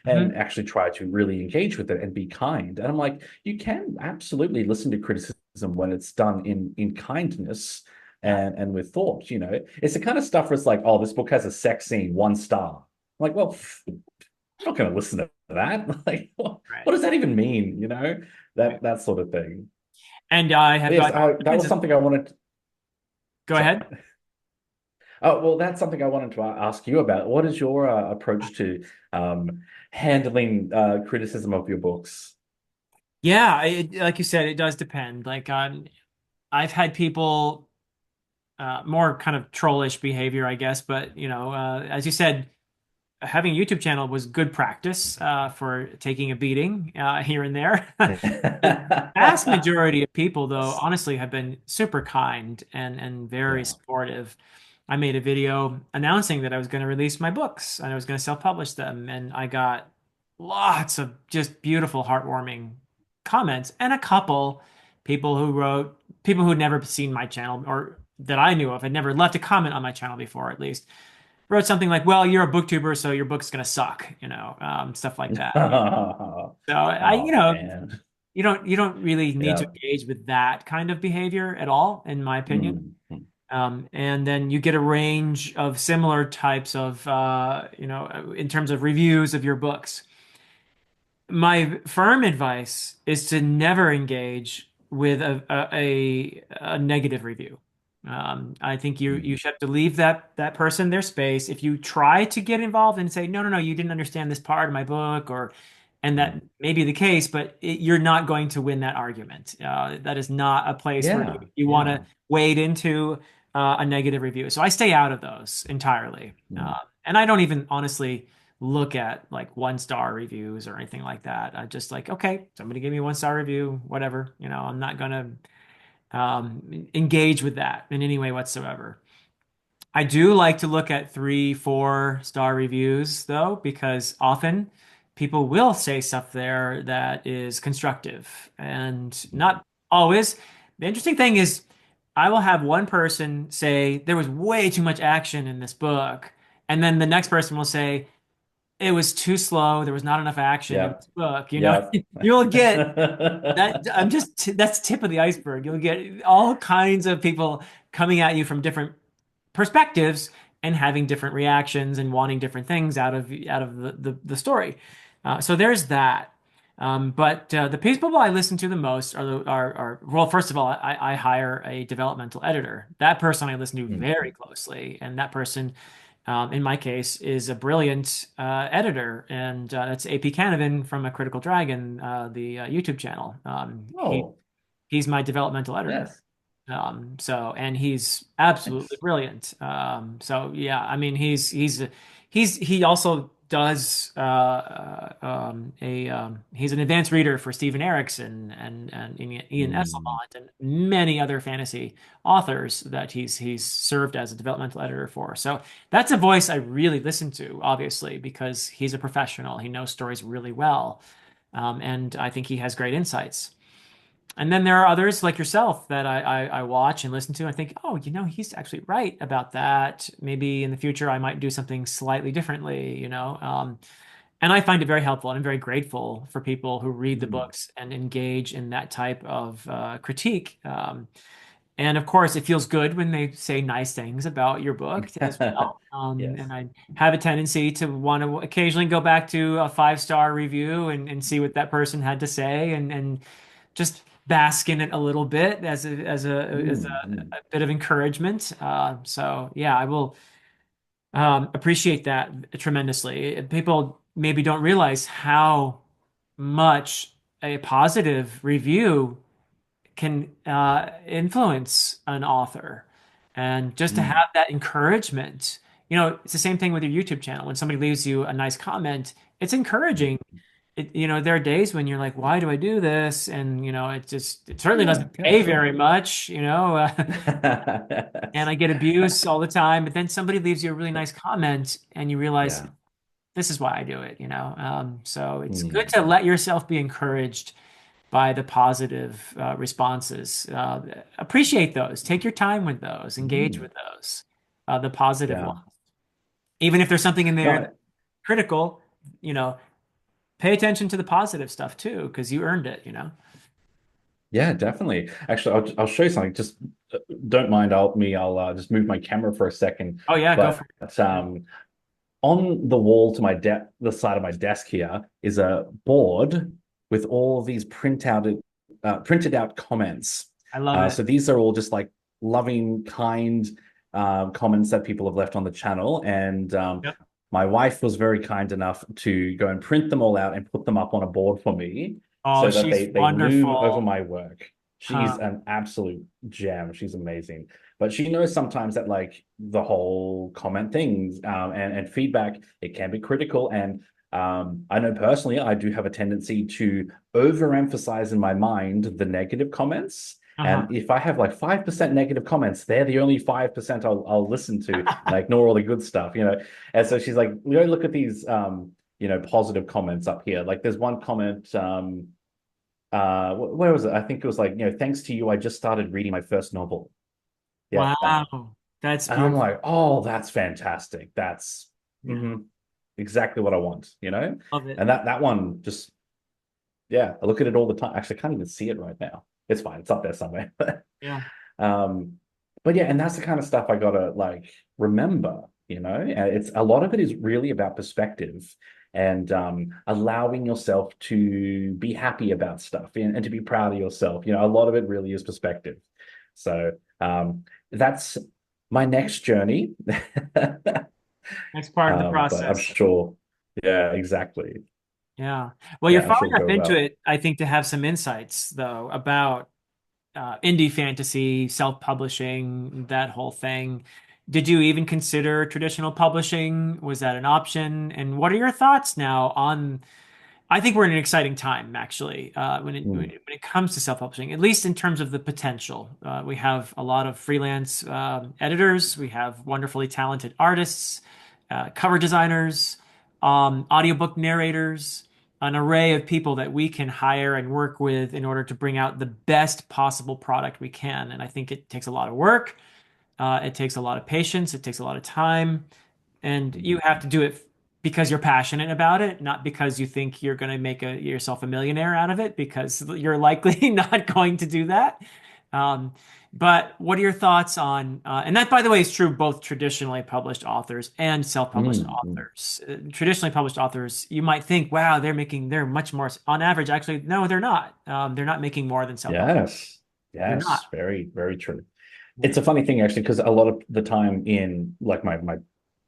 Mhm. actually try to really engage with it and be kind. And I'm like, you can absolutely listen to criticism when it's done in kindness Yeah. and with thought. It's the kind of stuff where it's like, oh, this book has a sex scene, 1 star. I'm like, well, I'm not going to listen to that. Like, what Right. does that even mean? Right. That sort of thing. And I But have yes, gotten all that kinds was of. something I wanted. Go Sorry. ahead. Oh, well, that's something I wanted to ask you about. What is your approach to handling criticism of your books? Yeah, like you said, it does depend. Like, I've had people more kind of trollish behavior, I guess, but as you said, having a YouTube channel was good practice for taking a beating here and there. The vast majority of people, though, honestly, have been super kind and very Yeah. supportive. I made a video announcing that I was going to release my books and I was going to self-publish them, and I got lots of just beautiful, heartwarming comments, and a couple people who had never seen my channel or that I knew of had never left a comment on my channel before, at least wrote something like, "Well, you're a booktuber, so your book's gonna suck," stuff like that. So Oh man. you don't really need to Yeah. engage with that kind of behavior at all, in my opinion. Mm. And then you get a range of similar types of, in terms of reviews of your books. My firm advice is to never engage with a negative review. I think you Mm. should have to leave that person their space. If you try to get involved and say, no, no, no, you didn't understand this part of my book, and that Mm. may be the case, but you're not going to win that argument. That is not a place where Yeah. you want to Yeah. wade into a negative review. So I stay out of those entirely. Mm. And I don't even honestly look at like 1 star reviews or anything like that. I just like, okay, somebody gave me a 1 star review, whatever. I'm not gonna engage with that in any way whatsoever. I do like to look at 3, 4 star reviews though, because often people will say stuff there that is constructive and not always. The interesting thing is, I will have one person say there was way too much action in this book, and then the next person will say, it was too slow. There was not enough action in Yep. this book. Yep. You'll get that. That's tip of the iceberg. You'll get all kinds of people coming at you from different perspectives and having different reactions and wanting different things out of the story. So there's that. But the people I listen to the most are well, first of all, I hire a developmental editor. That person I listen to Mm. very closely, and that person, in my case, is a brilliant editor, and that's AP Canavan from A Critical Dragon, the YouTube channel. Oh, He's my developmental editor. yes. And he's absolutely Thanks. brilliant. So yeah, I mean, he also does he's an advanced reader for Stephen Erickson and Ian Mm. Esselmont and many other fantasy authors that he's served as a developmental editor for. So that's a voice I really listen to, obviously, because he's a professional. He knows stories really well, and I think he has great insights. And then there are others like yourself that I watch and listen to. I think, oh, he's actually right about that. Maybe in the future I might do something slightly differently. And I find it very helpful, and I'm very grateful for people who read the Mm. books and engage in that type of critique. And of course, it feels good when they say nice things about your book as well. And Yes. I have a tendency to want to occasionally go back to a 5 star review and see what that person had to say and just bask in it a little bit as a Mm. bit of encouragement. So yeah, I will appreciate that tremendously. People maybe don't realize how much a positive review can influence an author. And just to Mm. have that encouragement, it's the same thing with your YouTube channel. When somebody leaves you a nice comment, it's Mm. encouraging. There are days when you're like, why do I do this? And, it certainly Yeah, doesn't yeah, pay sure. very much, and I get abuse all the time. But then somebody leaves you a really nice comment and you realize Yeah. this is why I do it. So it's good Mm. to let yourself be encouraged by the positive responses. Appreciate those. Take your time with those. Engage Mm, with those. The positive yeah. ones. Even if there's something in there that's No, critical, you know, pay attention to the positive stuff too, because you earned it, you know? yeah, definitely. Actually, I'll show you something. Just don't mind I'll just move my camera for a second. Oh yeah, go for But it. Yeah. on the wall to the side of my desk here is a board with all these printed out comments. I love it. So these are all just like loving, kind comments that people have left on the channel, and Yep. my wife was very kind enough to go and print them all out and put them up on a board for me, Oh, so that she's they loom over wonderful. my work. She's Huh. an absolute gem. She's amazing. But she knows sometimes that like the whole comment things and feedback, it can be critical. And I know personally, I do have a tendency to overemphasize in my mind the negative comments. Uh-huh. And if I have like 5% negative comments, they're the only 5% I'll listen to, and I ignore all the good stuff, you know. And so she's like, you know, look at these positive comments up here. Like there's one comment, where was it? I think it was like, thanks to you, I just started reading my first novel. Yeah. Wow. That's And I'm beautiful. like, oh, that's fantastic. That's Yeah. mhm, exactly what I want, you know? Love it. And that one just, yeah, I look at it all the time. Actually, I can't even see it right now. It's fine. It's up there somewhere. Yeah. um, but yeah, and that's the kind of stuff I gotta like remember, you know? And it's a lot of it is really about perspective and allowing yourself to be happy about stuff and to be proud of yourself. You know, a lot of it really is perspective. So that's my next journey. Next part of the But I'm process. sure, yeah, exactly. Yeah. Well, you're Yeah, I'm far sure it'll enough go into well. it, I think, to have some insights, though, about indie fantasy, self-publishing, that whole thing. Did you even consider traditional publishing? Was that an option? And what are your thoughts now on I think we're in an exciting time, actually, Mm, when it comes to self-publishing, at least in terms of the potential. We have a lot of freelance editors. We have wonderfully talented artists, cover designers, audiobook narrators, an array of people that we can hire and work with in order to bring out the best possible product we can. And I think it takes a lot of work. It takes a lot of patience. It takes a lot of time. And you mm, have to do it because you're passionate about it, not because you think you're going to make yourself a millionaire out of it, because you're likely not going to do that. Um, but what are your thoughts on, and that, by the way, is true both traditionally published authors and self-published mm. authors. Traditionally published authors, you might think, wow, they're much more on average. Actually, no, they're not. They're not making more than self-published. Yes, They're not. yes, very, very true. Yeah. It's a funny thing actually, because a lot of the time in like my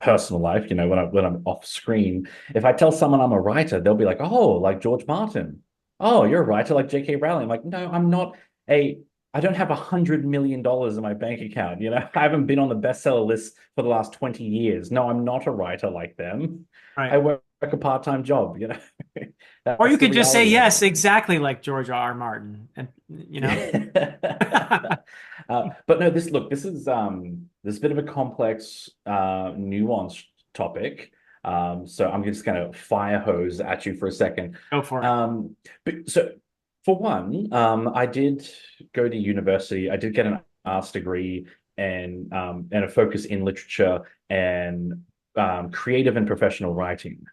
personal life, you know, when I'm off screen, if I tell someone I'm a writer, they'll be like, "Oh, like George Martin. Oh, you're a writer like J.K. Rowling." I'm like, no, I'm not a. I don't have $100 million in my bank account. You know, I haven't been on the bestseller list for the last 20 years. No, I'm not a writer like them. I Right. work a part-time job. You know, Or you that's the could just say reality of yes, it. exactly like George R. R. Martin, and But no, this is this is a bit of a complex, nuanced topic. So I'm just going to fire hose at you for a second. Go for it. But so for one, I did go to university. I did get an arts degree and a focus in literature and creative and professional writing.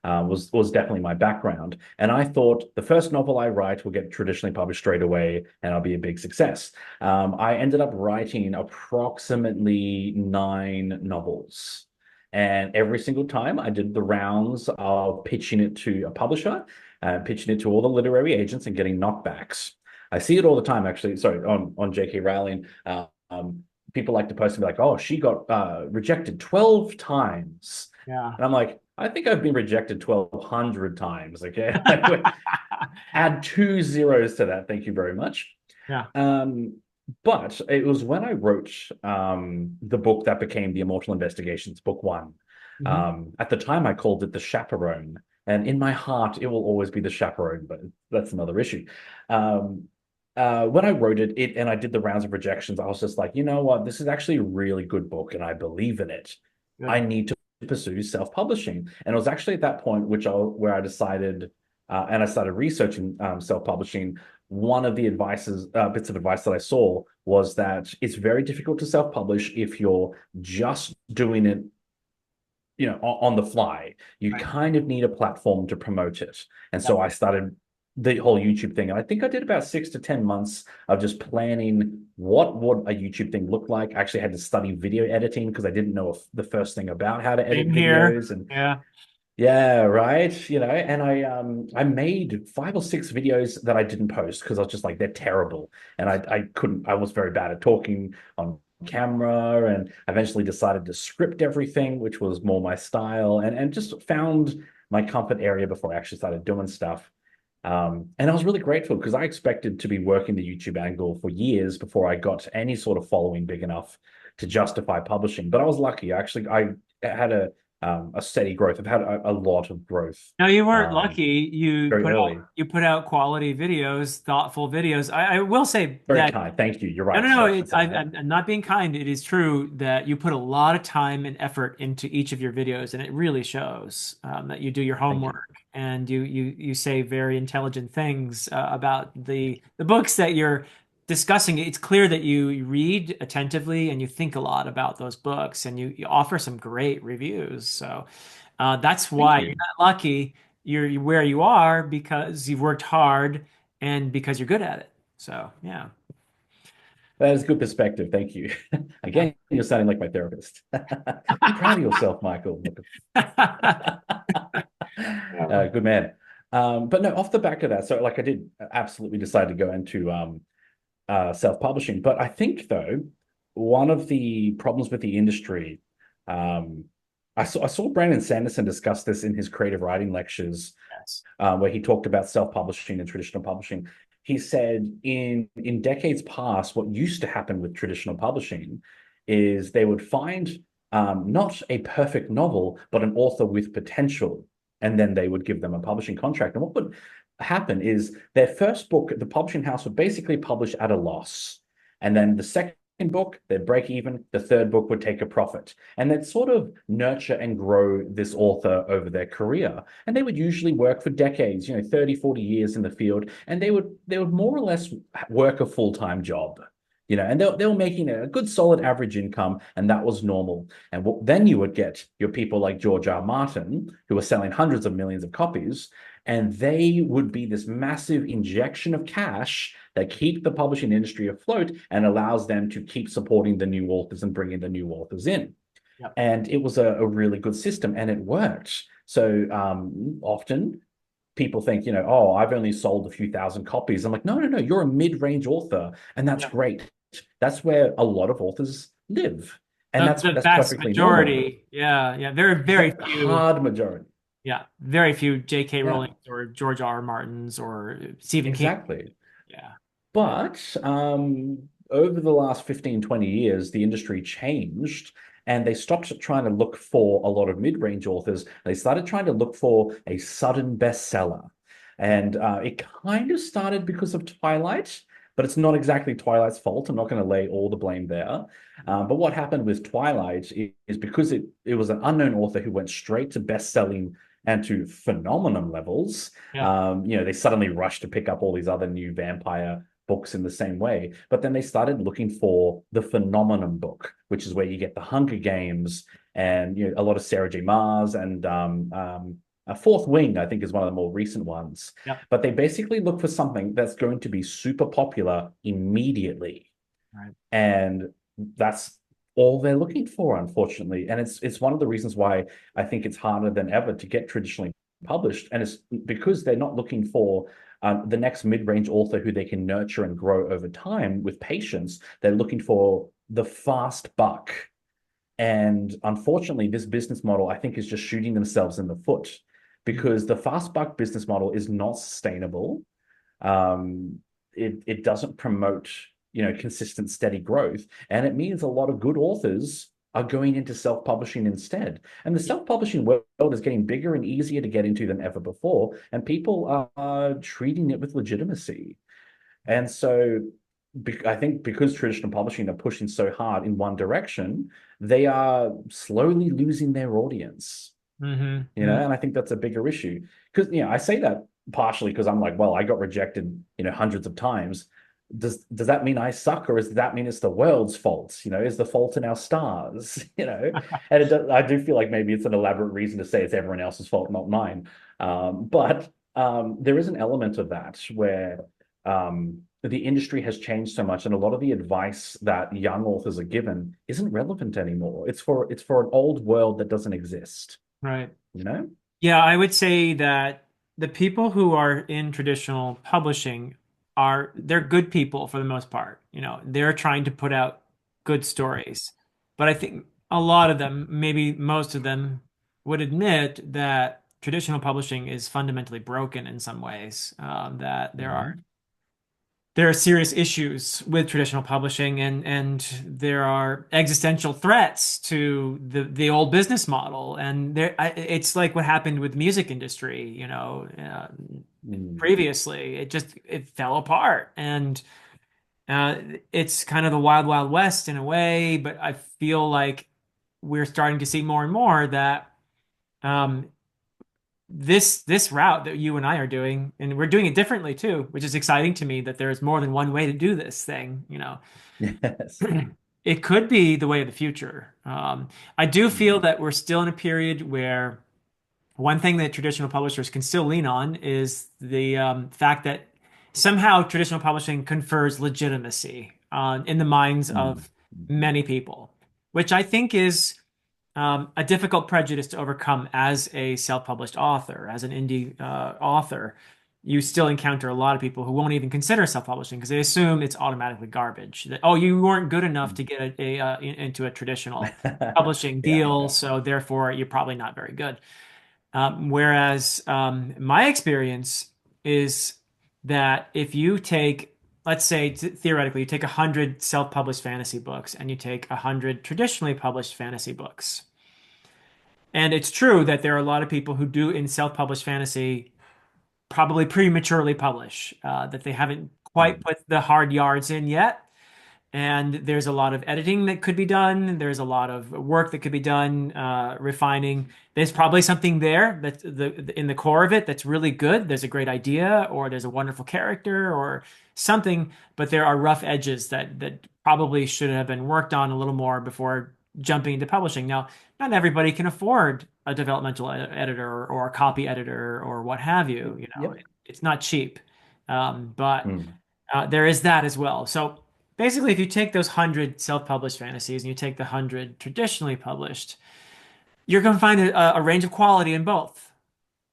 Was definitely my background. And I thought the first novel I write will get traditionally published straight away and I'll be a big success. I ended up writing approximately 9 novels. And every single time I did the rounds of pitching it to a publisher, pitching it to all the literary agents and getting knockbacks. I see it all the time, actually. Sorry, on J.K. Rowling. People like to post and be like, oh, she got rejected 12 times. Yeah. And I'm like, I think I've been rejected 1,200 times. Okay. Add 2 zeros to that. Thank you very much. Yeah. Um, but it was when I wrote the book that became the Immortal Investigations, book one. Hmm. At the time, I called it The Chaperone. And in my heart, it will always be The Chaperone, but that's another issue. Um, when I wrote it, and I did the rounds of rejections, I was just like, you know what? This is actually a really good book, and I believe in it. I Good. need to pursue self-publishing. And it was actually at that point where I decided and I started researching self-publishing, one of the bits of advice that I saw was that it's very difficult to self-publish if you're just doing it, on the fly. You Right. kind of need a platform to promote it. And Yep. so I started the whole YouTube thing. And I think I did about 6 to 10 months of just planning what would a YouTube thing look like. I actually had to study video editing because I didn't know the first thing about how to edit Same here. videos. And Yeah. yeah, right. And I made 5 or 6 videos that I didn't post because I was just like, they're terrible. And I was very bad at talking on camera, and I eventually decided to script everything, which was more my style, and just found my comfort area before I actually started doing stuff. And I was really grateful because I expected to be working the YouTube angle for years before I got any sort of following big enough to justify publishing. But I was lucky. I had a steady growth. I've had a lot of growth No, you weren't um, lucky. very early. You put out quality videos, thoughtful videos. I will say Very that kind. Thank you. You're no, right. no, no. I should say that. I'm not being kind. It is true that you put a lot of time and effort into each of your videos, and it really shows that you do your Thank you. homework and you say very intelligent things about the books that you're discussing. It's clear that you read attentively and you think a lot about those books, and you offer some great reviews. So that's Thank why you're you. not lucky. You're where you are because you've worked hard and because you're good at it. So yeah. That is good perspective. Thank you. Again, you're sounding like my therapist. Be proud of yourself, Michael. Good man. But no, off the back of that, so like I did absolutely decide to go into self-publishing. But I think though, one of the problems with the industry, um, I saw Brandon Sanderson discuss this in his creative writing lectures, Yes. where he talked about self-publishing and traditional publishing. He said in decades past, what used to happen with traditional publishing is they would find not a perfect novel, but an author with potential, and then they would give them a publishing contract. And what would happen is their first book, the publishing house would basically publish at a loss, and then the second book, they'd break even. The third book would take a profit. And they'd sort of nurture and grow this author over their career. And they would usually work for decades, 30, 40 years in the field. And they would more or less work a full-time job. And they were making a good solid average income, and that was normal. And then you would get your people like George R. R. Martin, who were selling hundreds of millions of copies, and they would be this massive injection of cash that keep the publishing industry afloat and allows them to keep supporting the new authors and bringing the new authors in. Yep. And it was a really good system, and it worked. So often people think, oh, I've only sold a few thousand copies. I'm like, no, no, no, you're a mid-range author, and that's Yep. great. That's where a lot of authors live, and that's The that's vast perfectly normal. majority, yeah, yeah, very The few, hard majority. yeah, very few J.K. Yeah, Rowling's or George R. R. Martins or Stephen King. exactly. Yeah, yeah, But over the last 15, 20 years, the industry changed, and they stopped trying to look for a lot of mid-range authors. They started trying to look for a sudden bestseller. And it kind of started because of Twilight, but it's not exactly Twilight's fault. I'm not going to lay all the blame there. But what happened with Twilight is because it was an unknown author who went straight to best-selling and to phenomenon levels. yeah, They suddenly rushed to pick up all these other new vampire books in the same way. But then they started looking for the phenomenon book, which is where you get the Hunger Games and a lot of Sarah J. Maas and a Fourth Wing, I think, is one of the more recent ones. yeah. But they basically look for something that's going to be super popular immediately. Right. And that's all they're looking for, unfortunately. And it's one of the reasons why I think it's harder than ever to get traditionally published. And it's because they're not looking for the next mid-range author who they can nurture and grow over time with patience. They're looking for the fast buck. And unfortunately, this business model, I think, is just shooting themselves in the foot because the fast buck business model is not sustainable. It doesn't promote consistent steady growth, and it means a lot of good authors are going into self-publishing instead. And the self-publishing world is getting bigger and easier to get into than ever before, and people are treating it with legitimacy. And so I think because traditional publishing are pushing so hard in one direction, they are slowly losing their audience. Mm-hmm. And I think that's a bigger issue because I say that partially because I'm like, well, I got rejected, hundreds of times. Does that mean I suck, or does that mean it's the world's fault? Is the fault in our stars? And I do feel like maybe it's an elaborate reason to say it's everyone else's fault, not mine. But there is an element of that where the industry has changed so much, and a lot of the advice that young authors are given isn't relevant anymore. It's for an old world that doesn't exist. Right. You know? Yeah, I would say that the people who are in traditional publishing they're good people for the most part. They're trying to put out good stories. But I think a lot of them, maybe most of them, would admit that traditional publishing is fundamentally broken in some ways. That Mhm. there are serious issues with traditional publishing, and there are existential threats to the old business model. And it's like what happened with the music industry, Mm. previously. It fell apart, and uh, it's kind of the wild, wild west in a way. But I feel like we're starting to see more and more that um, this route that you and I are doing, and we're doing it differently too, which is exciting to me that there's more than one way to do this thing. Yes. It could be the way of the future. I do feel Mm. that we're still in a period where one thing that traditional publishers can still lean on is the fact that somehow traditional publishing confers legitimacy in the minds Mm. of many people, which I think is a difficult prejudice to overcome as a self-published author, as an indie author. You still encounter a lot of people who won't even consider self-publishing because they assume it's automatically garbage. That, oh, you weren't good enough to get into a traditional publishing Yeah. deal, so therefore you're probably not very good. Whereas my experience is that if you take, let's say theoretically, you take 100 self-published fantasy books and you take 100 traditionally published fantasy books, and it's true that there are a lot of people who do in self-published fantasy probably prematurely publish, that they haven't quite Mm. put the hard yards in yet. And there's a lot of editing that could be done. There's a lot of work that could be done, refining. There's probably something there that's in the core of it that's really good. There's a great idea, or there's a wonderful character, or something. But there are rough edges that probably should have been worked on a little more before jumping into publishing. Now, not everybody can afford a developmental editor or a copy editor or what have you. Yep. It's not cheap, but Mm. there is that as well. So basically, if you take those 100 self-published fantasies and you take the 100 traditionally published, you're going to find a range of quality in both.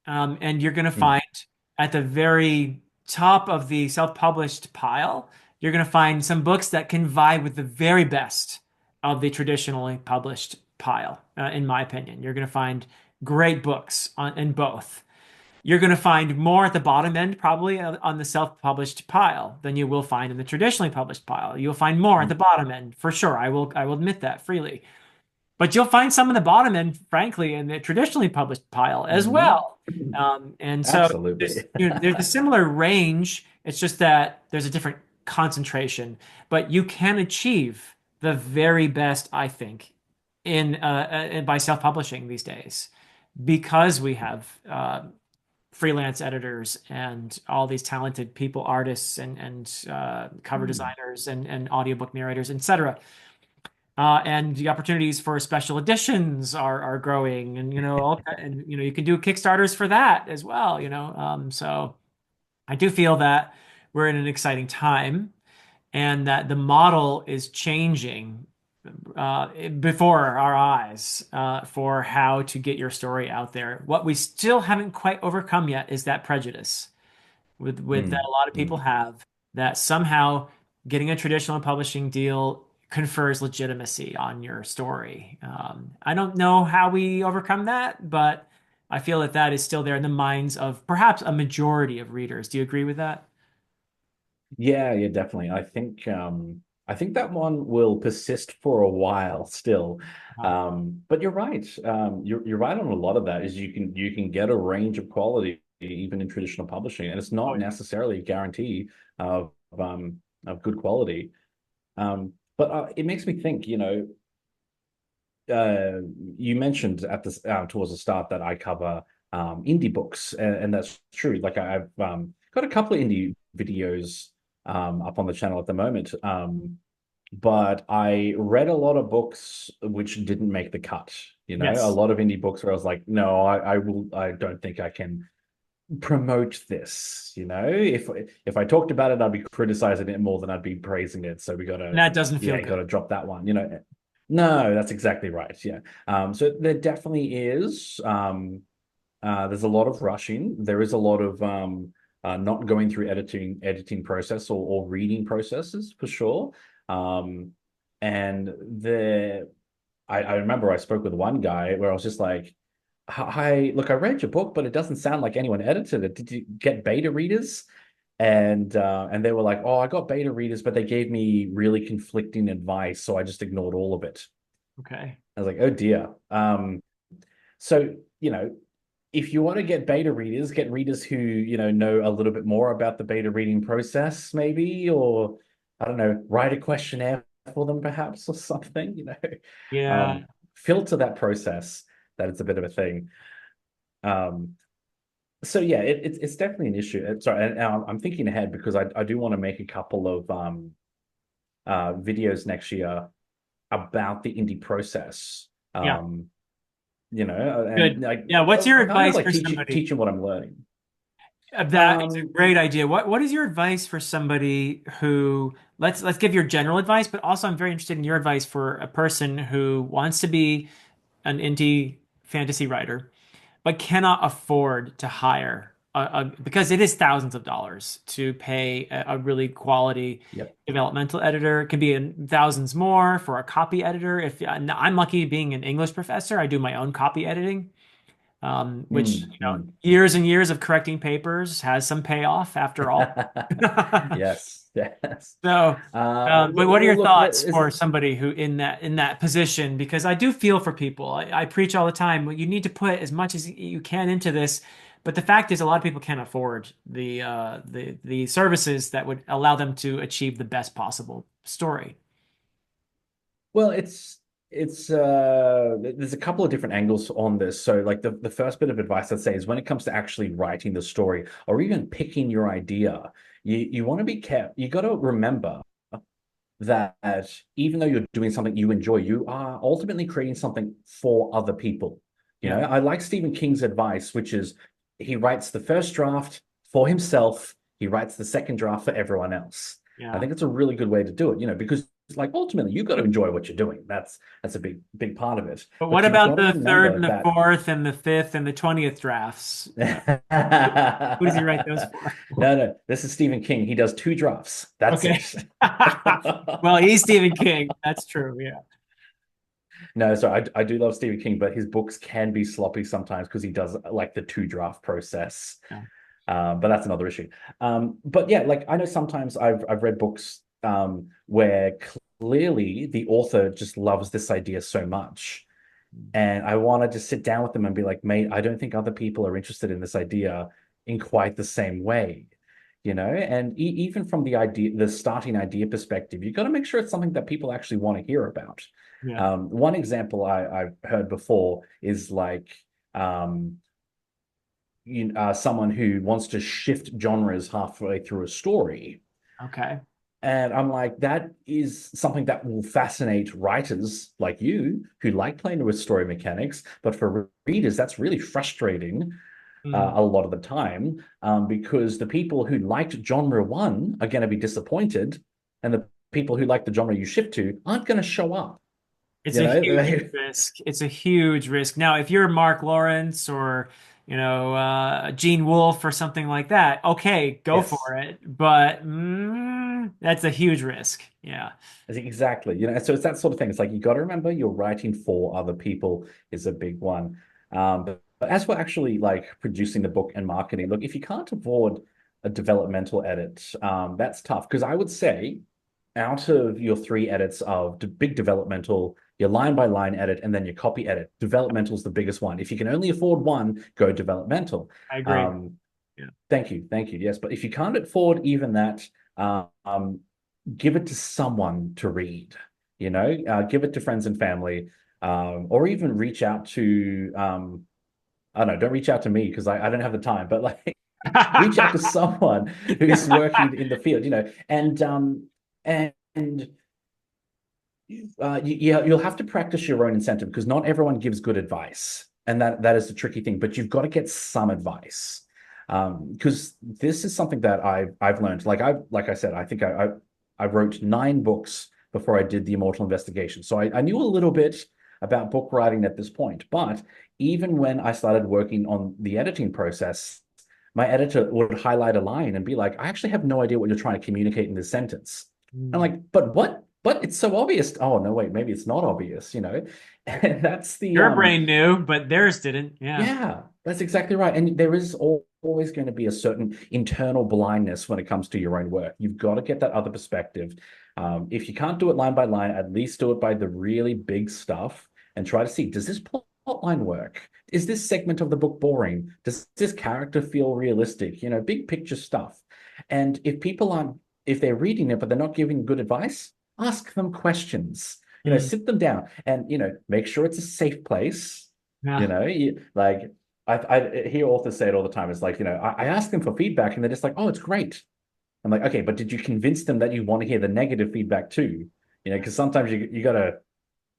And you're going to Mm. find at the very top of the self-published pile, you're going to find some books that can vie with the very best of the traditionally published pile, in my opinion. You're going to find great books in both. You're going to find more at the bottom end, probably on the self-published pile, than you will find in the traditionally published pile. You'll find more at Mm. the bottom end, for sure. I will admit that freely. But you'll find some in the bottom end, frankly, in the traditionally published pile as Mhm. well. And so Absolutely. there's a similar range. It's just that there's a different concentration. But you can achieve the very best, I think, by self-publishing these days, because we have freelance editors and all these talented people, artists and cover Mm. designers and audiobook narrators, etc. And the opportunities for special editions are growing, and you can do Kickstarters for that as well. So I do feel that we're in an exciting time, and that the model is changing before our eyes for how to get your story out there. What we still haven't quite overcome yet is that prejudice with that Mm. a lot of people Mm. have, that somehow getting a traditional publishing deal confers legitimacy on your story. I don't know how we overcome that, but I feel that that is still there in the minds of perhaps a majority of readers. Do you agree with that? Yeah, yeah, definitely. I think that one will persist for a while still. Uh, But you're right. You're right on a lot of that, is you can get a range of quality even in traditional publishing, and it's oh not yeah. necessarily a guarantee of good quality. But it makes me think, uh, you mentioned at this towards the start that I cover indie books, and that's true. Like I've got a couple of indie videos up on the channel at the moment. But I read a lot of books which didn't make the cut. A Yes. lot of indie books where I was like, no, I don't think I can promote this. If I talked about it, I'd be criticizing it more than I'd be praising it. So we And gotta, that doesn't yeah, feel you good. gotta drop that one. No, that's exactly right. Yeah. So there definitely is. There's a lot of rushing. There is a lot of not going through editing process or reading processes for sure. Um, and I remember I spoke with one guy where I was just like, "Hi, look, I read your book, but it doesn't sound like anyone edited it. Did you get beta readers?" And they were like, "Oh, I got beta readers, but they gave me really conflicting advice, so I just ignored all of it." Okay. I was like, "Oh dear." So, if you want to get beta readers, get readers who, know a little bit more about the beta reading process, maybe, or I don't know, write a questionnaire for them perhaps or something. Yeah. Um, filter that process. That it's a bit of a thing. Um, so yeah, it's definitely an issue. Sorry, and I'm thinking ahead because I do want to make a couple of videos next year about the indie process. Yeah. And Good. like Yeah. What's your kind of advice like for teaching somebody? teaching what I'm learning. That is a Um, great idea. What is your advice for somebody who let's give your general advice, but also I'm very interested in your advice for a person who wants to be an indie fantasy writer, but cannot afford to hire because it is thousands of dollars to pay a really quality yep. developmental editor. It can be in thousands more for a copy editor. If I'm lucky being an English professor, I do my own copy editing, which years and years of correcting papers has some payoff after all. Yes, yes. So, but what are your Well, look, thoughts for somebody who in that position? Because I do feel for people. I preach all the time. Well, you need to put as much as you can into this, but the fact is, a lot of people can't afford the services that would allow them to achieve the best possible story. well, it's there's a couple of different angles on this. So, like the first bit of advice I'd say is when it comes to actually writing the story or even picking your idea, you want to be careful. You got to remember that even though you're doing something you enjoy, you are ultimately creating something for other people. Yeah, I like Stephen King's advice, which is he writes the first draft for himself, he writes the second draft for everyone else. I yeah. think it's a really good way to do it, because like ultimately you've got to enjoy what you're doing. That's a big part of it. But what But you've about got to the third remember and the that fourth and the fifth and the 20th drafts? Who does he write those for? no, this is Stephen King. He does two drafts. That's Okay. it. Well, he's Stephen King. That's true. Yeah. No, so I do love Stephen King, but his books can be sloppy sometimes because he does like the two draft process. Yeah. But that's another issue. But yeah, like I know sometimes I've read books where clearly the author just loves this idea so much. And I want to just sit down with them and be like, mate, I don't think other people are interested in this idea in quite the same way. And even from the starting idea perspective, you've got to make sure it's something that people actually want to hear about. Yeah. One example I've heard before is like um, someone who wants to shift genres halfway through a story. Okay. And I'm like, that is something that will fascinate writers like you who like playing with story mechanics. But for readers, that's really frustrating Mm. a lot of the time because the people who liked genre one are going to be disappointed, and the people who like the genre you shift to aren't going to show up. It's You a huge know, risk. It's a huge risk. Now, if you're Mark Lawrence or, Gene Wolfe or something like that, okay, go yes, for it. But that's a huge risk. Yeah. exactly. So it's that sort of thing. It's like you got to remember you're writing for other people is a big one. But as for actually like producing the book and marketing, look, if you can't afford a developmental edit, that's tough. Because I would say out of your three edits of big developmental, your line by line edit, and then your copy edit, developmental is the biggest one. If you can only afford one, go developmental. I agree. Um, Yeah. thank you. Yes, but if you can't afford even that, um, give it to someone to read. Give it to friends and family, or even reach out to I don't know, don't reach out to me because I don't have the time, but like reach out to someone who's working in the field, and you'll have to practice your own incentive because not everyone gives good advice, and that is the tricky thing. But you've got to get some advice, because this is something that I've learned. Like I said, I think I wrote 9 books before I did the Immortal Investigation, so I knew a little bit about book writing at this point. But even when I started working on the editing process, my editor would highlight a line and be like, "I actually have no idea what you're trying to communicate in this sentence." I'm Mm. like, "But what? But it's so obvious." Oh no, wait, maybe it's not obvious. And that's the Your brain knew, but theirs didn't. Yeah. yeah, that's exactly right. And there is always going to be a certain internal blindness when it comes to your own work. You've got to get that other perspective. If you can't do it line by line, at least do it by the really big stuff and try to see, does this plot line work? Is this segment of the book boring? Does this character feel realistic? Big picture stuff. And if they're reading it, but they're not giving good advice, ask them questions. Mm. Sit them down and, make sure it's a safe place. Yeah. Like I hear authors say it all the time. It's like, I ask them for feedback and they're just like, oh, it's great. I'm like, okay, but did you convince them that you want to hear the negative feedback too? Because sometimes you gotta,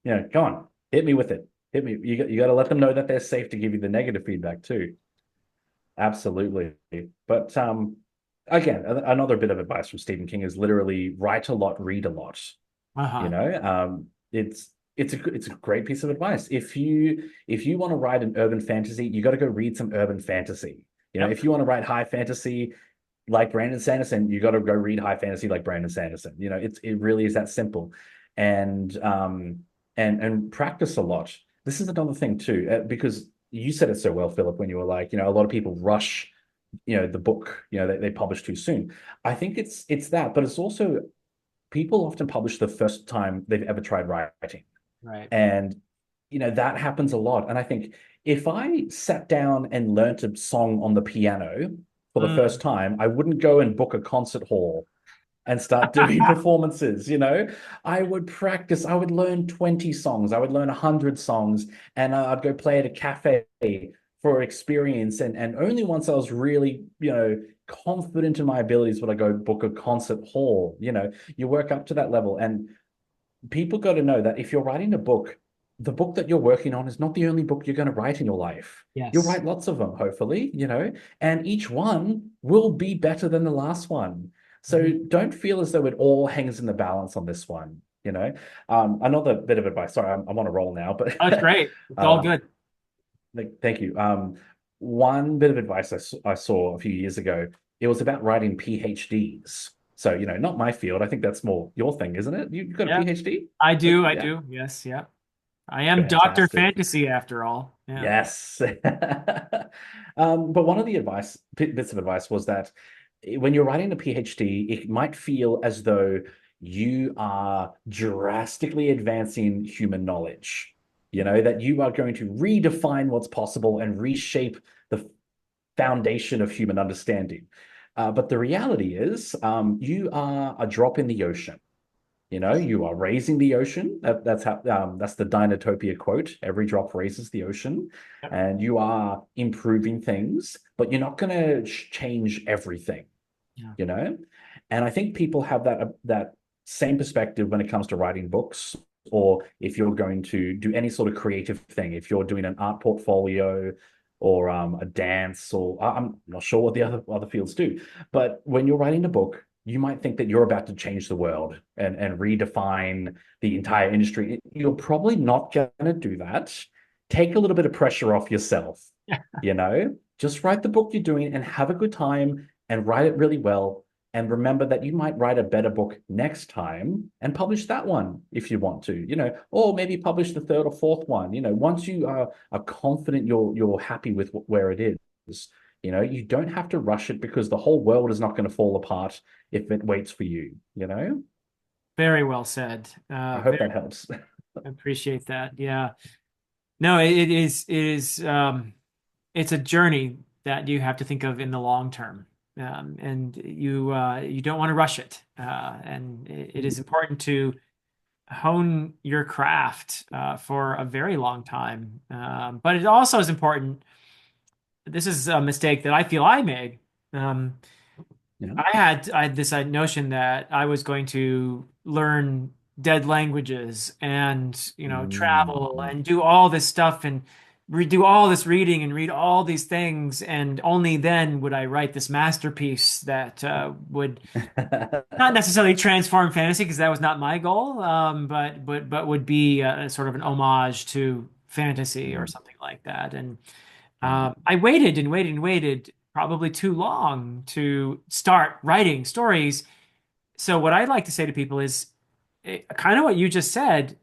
go on, hit me with it. Hit me. You gotta let them know that they're safe to give you the negative feedback too. Absolutely. But again, another bit of advice from Stephen King is literally write a lot, read a lot. You Uh-huh. know, it's a great piece of advice. If you want to write an urban fantasy, you got to go read some urban fantasy. Yep. If you want to write high fantasy like Brandon Sanderson, you got to go read high fantasy like Brandon Sanderson. It really is that simple, and practice a lot. This is another thing too, because you said it so well, Philip, when you were like, a lot of people rush, the book, they publish too soon. I think it's that, but it's also people often publish the first time they've ever tried writing. Right. And, that happens a lot. And I think if I sat down and learnt a song on the piano for the Mm. first time, I wouldn't go and book a concert hall and start doing performances. I would practice. I would learn 20 songs. I would learn 100 songs, and I'd go play at a cafe for experience. And only once I was really, confident in my abilities would I go book a concert hall. You work up to that level. And people got to know that if you're writing a book, the book that you're working on is not the only book you're going to write in your life. You'll Yes. write lots of them, hopefully, and each one will be better than the last one. So Mhm. don't feel as though it all hangs in the balance on this one. Another bit of advice. Sorry, I'm on a roll now, Oh, it's but great. It's all um, good. thank you. One bit of advice I saw a few years ago, it was about writing PhDs. So, not my field. I think that's more your thing, isn't it? You've got a Yeah. PhD? I do. I Yeah. do. Yes. Yeah. I am Dr. Fantastic. Fantasy after all. Yeah. Yes. But one of the bits of advice was that when you're writing a PhD, it might feel as though you are drastically advancing human knowledge. That you are going to redefine what's possible and reshape the foundation of human understanding. But the reality is, you are a drop in the ocean. You are raising the ocean. That's the Dinotopia quote. Every drop raises the ocean, Yep. and you are improving things, but you're not going to change everything. Yeah. You know, and I think people have that same perspective when it comes to writing books, or if you're going to do any sort of creative thing. If you're doing an art portfolio or a dance, or I'm not sure what the other fields do, but when you're writing a book, you might think that you're about to change the world and redefine the entire industry. You're probably not going to do that. Take a little bit of pressure off yourself. Just write the book you're doing and have a good time and write it really well. And remember that you might write a better book next time and publish that one if you want to, or maybe publish the third or fourth one. Once you are confident you're happy with where it is, you don't have to rush it because the whole world is not going to fall apart if it waits for you. Very well said. I hope Very that helps. appreciate that. Yeah. No, it is it's a journey that you have to think of in the long term. And you don't want to rush it. And it is important to hone your craft for a very long time. But it also is important this is a mistake that I feel I made. Um, Yeah. I had this notion that I was going to learn dead languages and, travel Mm. and do all this stuff and do all this reading and read all these things, and only then would I write this masterpiece that would not necessarily transform fantasy, because that was not my goal, but would be a sort of an homage to fantasy or Mm, something like that. And mm, I waited and waited and waited probably too long to start writing stories. So what I'd like to say to people is kind of what you just said.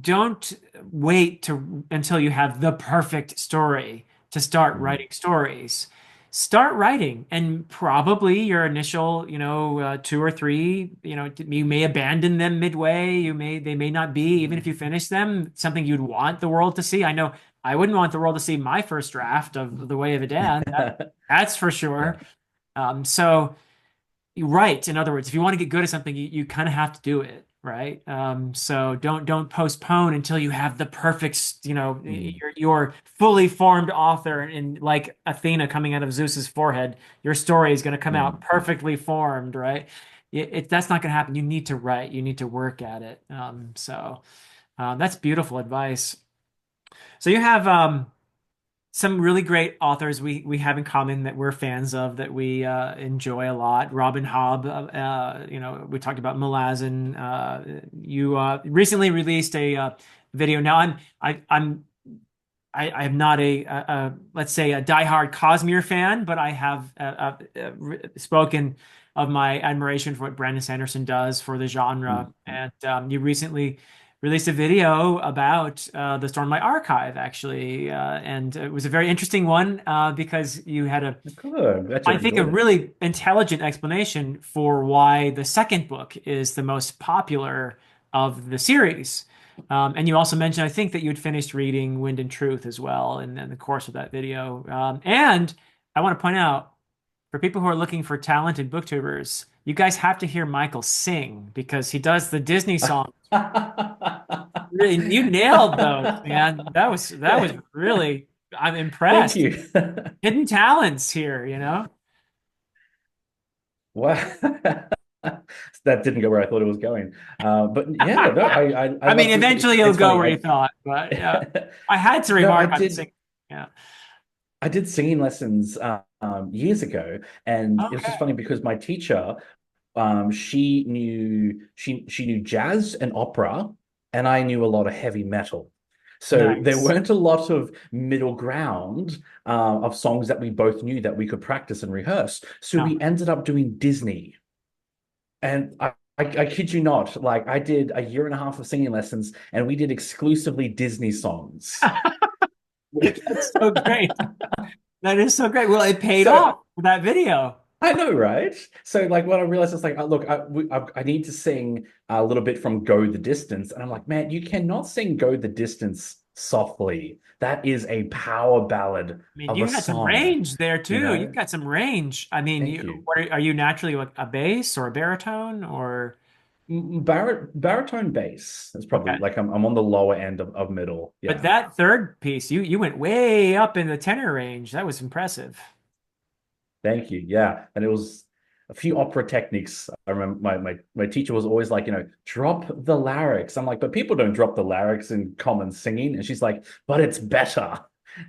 Don't wait to until you have the perfect story to start mm, writing stories. Start writing, and probably your initial, two or three, you may abandon them midway. They may not be, even if you finish them, something you'd want the world to see. I know I wouldn't want the world to see my first draft of The Way of Adan. mm. That's for Yeah. sure. So right. In other words, if you want to get good at something, you kind of have to do it, right? So don't postpone until you have the perfect, Mm, your fully formed author, and like Athena coming out of Zeus's forehead, your story is going to come out mm. perfectly formed, right? That's not going to happen. You need to write. You need to work at it. That's beautiful advice. So you have some really great authors we have in common that we're fans of, that we enjoy a lot. Robin Hobb, we talked about Malazan. You recently released a video. Now I'm not let's say a diehard Cosmere fan, but I have spoken of my admiration for what Brandon Sanderson does for the genre. Mm. And you recently released a video about the Stormlight Archive, actually, and it was a very interesting one because you had Good. Glad you I think, a enjoyed it. really intelligent explanation for why the second book is the most popular of the series. And you also mentioned, I think, that you'd finished reading Wind and Truth as well in the course of that video. And I want to point out, for people who are looking for talented booktubers, you guys have to hear Michael sing, because he does the Disney song. Really, you nailed those, man. That was really, I'm Thank impressed. you. Hidden talents here. Wow. That didn't go where I thought it was going. But yeah, no, I I mean, love this. eventually it'll It's go funny. where you thought, but yeah, I had to No, remark on the singing. Yeah. I did singing lessons years ago, and it was just Okay. funny because my teacher, she knew jazz and opera, and I knew a lot of heavy metal. So there Nice. weren't a lot of middle ground of songs that we both knew that we could practice and rehearse. So No. we ended up doing Disney. And I kid you not, like I did a year and a half of singing lessons, and we did exclusively Disney songs. That's so great. That is so great. Well, it paid So off for that video. I know, right? So like what I realized is like, look, I need to sing a little bit from Go the Distance, and I'm like, man, you cannot sing Go the Distance softly. That is a power ballad I mean, of a you had some song, range there you too. You've know? got some range. I mean, Thank you. are you naturally like a bass or a baritone or? Baritone bass is probably Okay. like I'm on the lower end of middle. But Yeah. that third piece, you went way up in the tenor range. That was impressive. Thank you. Yeah. And it was a few opera techniques. I remember my teacher was always like, drop the larynx. I'm like, but people don't drop the larynx in common singing. And she's like, but it's better.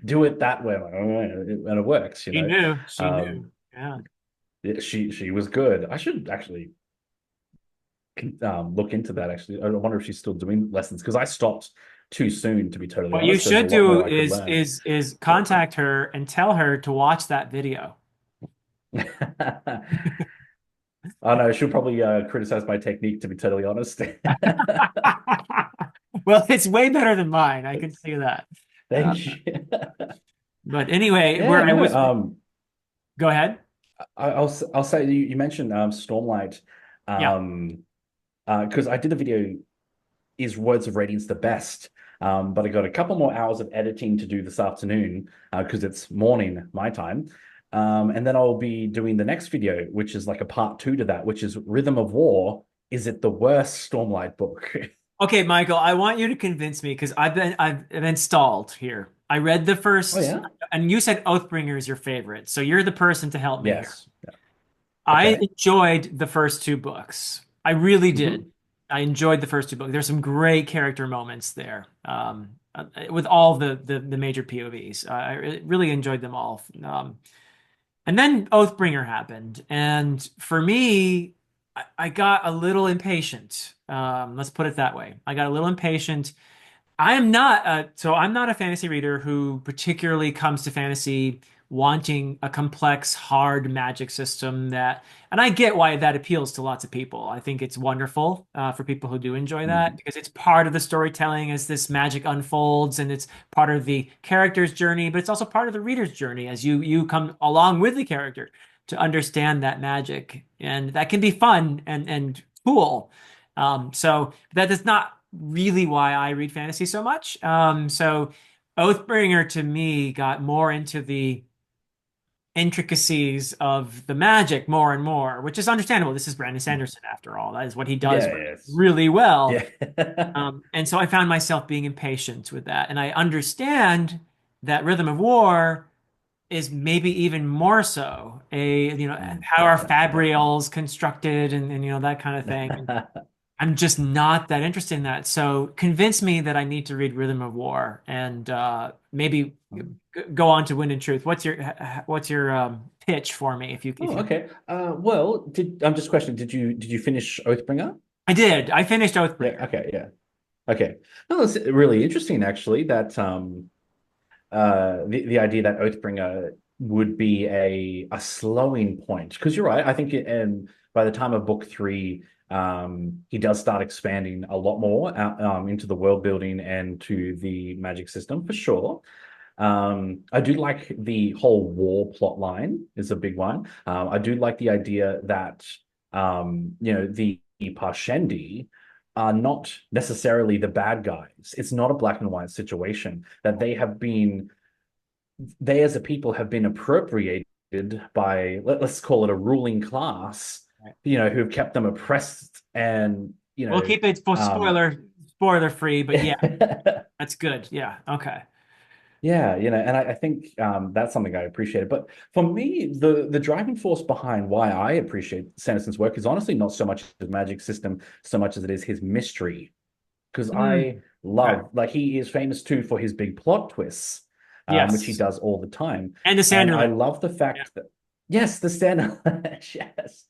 Do it that way. I'm like, "Oh, yeah," and it works, She knew. She Um, knew. Yeah. she was good. I should actually look into that actually. I wonder if she's still doing lessons because I stopped too soon, to be totally What you honest. There's a should lot do more I could is learn. is contact her and tell her to watch that video. I know she'll probably criticize my technique, to be totally honest. Well, it's way better than mine. I can tell you that. Uh, Thank you. but anyway, Yeah, where I no. was, go ahead. I'll say you mentioned Stormlight, Yeah. because I did a video. Is Words of Radiance the best? But I got a couple more hours of editing to do this afternoon because it's morning my time. And then I'll be doing the next video, which is like a part two to that, which is Rhythm of War. Is it the worst Stormlight book? Okay, Michael, I want you to convince me, because I've been stalled here. I read the Oh first yeah. and you said Oathbringer is your favorite, so you're the person to help me here. Yes. Yeah. I Okay. enjoyed the first two books. I really did. Hmm. I enjoyed the first two books. There's some great character moments there, with all the major POVs. Really enjoyed them all. And then Oathbringer happened, and for me, I got a little impatient. Let's put it that way. I got a little impatient. I'm not a fantasy reader who particularly comes to fantasy wanting a complex, hard magic system and I get why that appeals to lots of people. I think it's wonderful for people who do enjoy that Hmm. because it's part of the storytelling as this magic unfolds, and it's part of the character's journey, but it's also part of the reader's journey as you come along with the character to understand that magic, and that can be fun and cool. So that is not really why I read fantasy so much. So Oathbringer to me got more into the intricacies of the magic more and more, which is understandable. This is Brandon Sanderson after all. That is what he does Yeah. Yes. really well. Yeah. And so I found myself being impatient with that. And I understand that Rhythm of War is maybe even more so how are Gotcha. Okay. fabrials constructed and that kind of thing. I'm just not that interested in that. So convince me that I need to read Rhythm of War and maybe go on to Wind and Truth. What's your pitch for me if Oh, you okay. Well, I'm just questioning, did you finish Oathbringer? I did. I finished Yeah, Oathbringer. okay, yeah. Okay. No, it's really interesting actually that the idea that Oathbringer would be a slowing point. Because you're right, I think and by the time of book three, he does start expanding a lot more out, into the world building and to the magic system for sure. I do like the whole war plot line is a big one. I do like the idea that the Parshendi are not necessarily the bad guys. It's not a black and white situation that they as a people have been appropriated by let's call it a ruling class, Right. who've kept them oppressed and We'll keep it for um spoiler free, but yeah, that's good. Yeah. Okay. Yeah, and I think that's something I appreciate. But for me, the driving force behind why I appreciate Sanderson's work is honestly not so much his magic system, so much as it is his mystery. Because I Mm, okay. love, like, he is famous too for his big plot twists, which he Yes. does all the time. And the And I Sanderling. love the Yeah. fact that, yes, the stand, yes.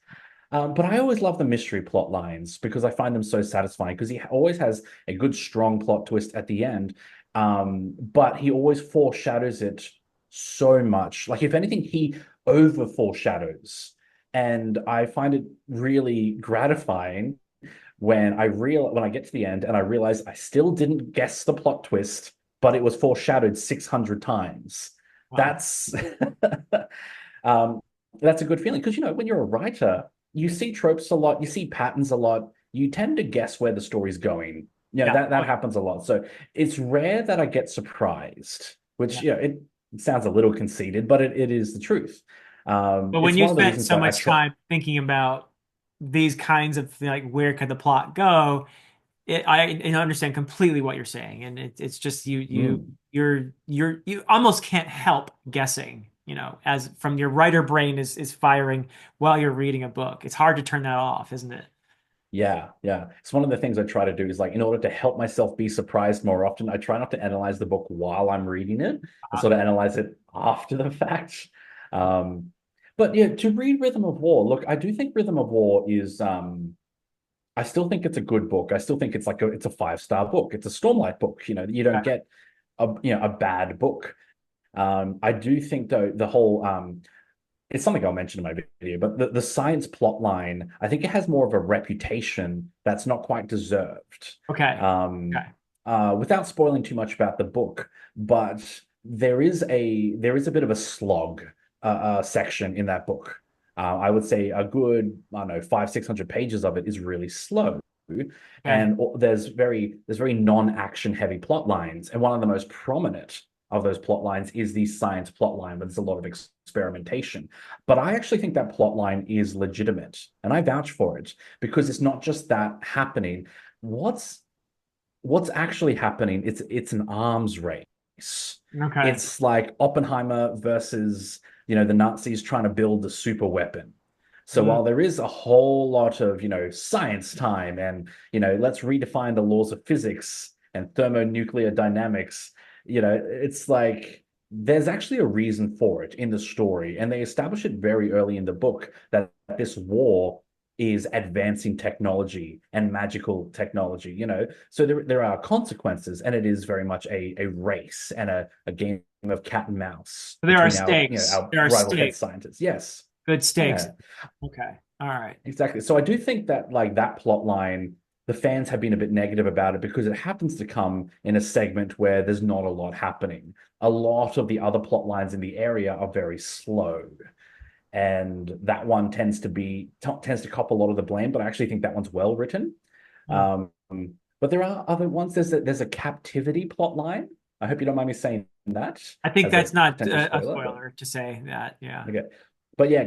But I always love the mystery plot lines because I find them so satisfying because he always has a good, strong plot twist at the end. But he always foreshadows it so much. Like, if anything, he over foreshadows. And I find it really gratifying when I get to the end and I realize I still didn't guess the plot twist, but it was foreshadowed 600 times. Wow. That's um, that's a good feeling because when you're a writer, you see tropes a lot, you see patterns a lot, you tend to guess where the story's going. Yeah. That Oh, yeah. happens a lot. So it's rare that I get surprised, Yeah. which it sounds a little conceited, but it is the truth. But when It's you one of the spent reasons so why I much try. time thinking about these kinds of like where could the plot go, I understand completely what you're saying, and it's just Mm. you almost can't help guessing, as from your writer brain is firing while you're reading a book. It's hard to turn that off, isn't it? Yeah, yeah. It's one of the things I try to do is like in order to help myself be surprised more often, I try not to analyze the book while I'm reading it and Uh, sort of analyze it after the fact. Um, but yeah, to read Rhythm of War, look, I do think Rhythm of War is I still think it's a good book. I still think it's a five-star book. It's a Stormlight book. You don't get a bad book. I do think though the whole it's something I'll mention in my video, but the science plot line, I think it has more of a reputation that's not quite deserved. okay. Um, Okay. without spoiling too much about the book, but there is a bit of a slog section in that book. I would say a good, I don't know, 500-600 pages of it is really slow. Okay. And there's very non-action heavy plot lines. And one of the most prominent of those plot lines is the science plot line, but there's a lot of experimentation. But I actually think that plot line is legitimate, and I vouch for it because it's not just that happening. What's actually happening? It's an arms race. race. Okay. It's like Oppenheimer versus, the Nazis trying to build the super weapon. So Mm. while there is a whole lot of, science time and, let's redefine the laws of physics and thermonuclear dynamics, it's like there's actually a reason for it in the story. And they establish it very early in the book that this war is advancing technology and magical technology, So there are consequences, and it is very much a race and a game of cat and mouse There are between our, stakes. our There are rival head stakes. scientists. Yes. Good stakes. Yeah. Okay. All right. Exactly. So I do think that like that plot line, the fans have been a bit negative about it because it happens to come in a segment where there's not a lot happening. A lot of the other plot lines in the area are very slow. And that one tends to cop a lot of the blame, but I actually think that one's well written. Mm. Um, but there are other ones. There's a captivity plot line. I hope you don't mind me saying that I think as a that's not potential a spoiler, but spoiler to say that. Yeah. okay. But yeah,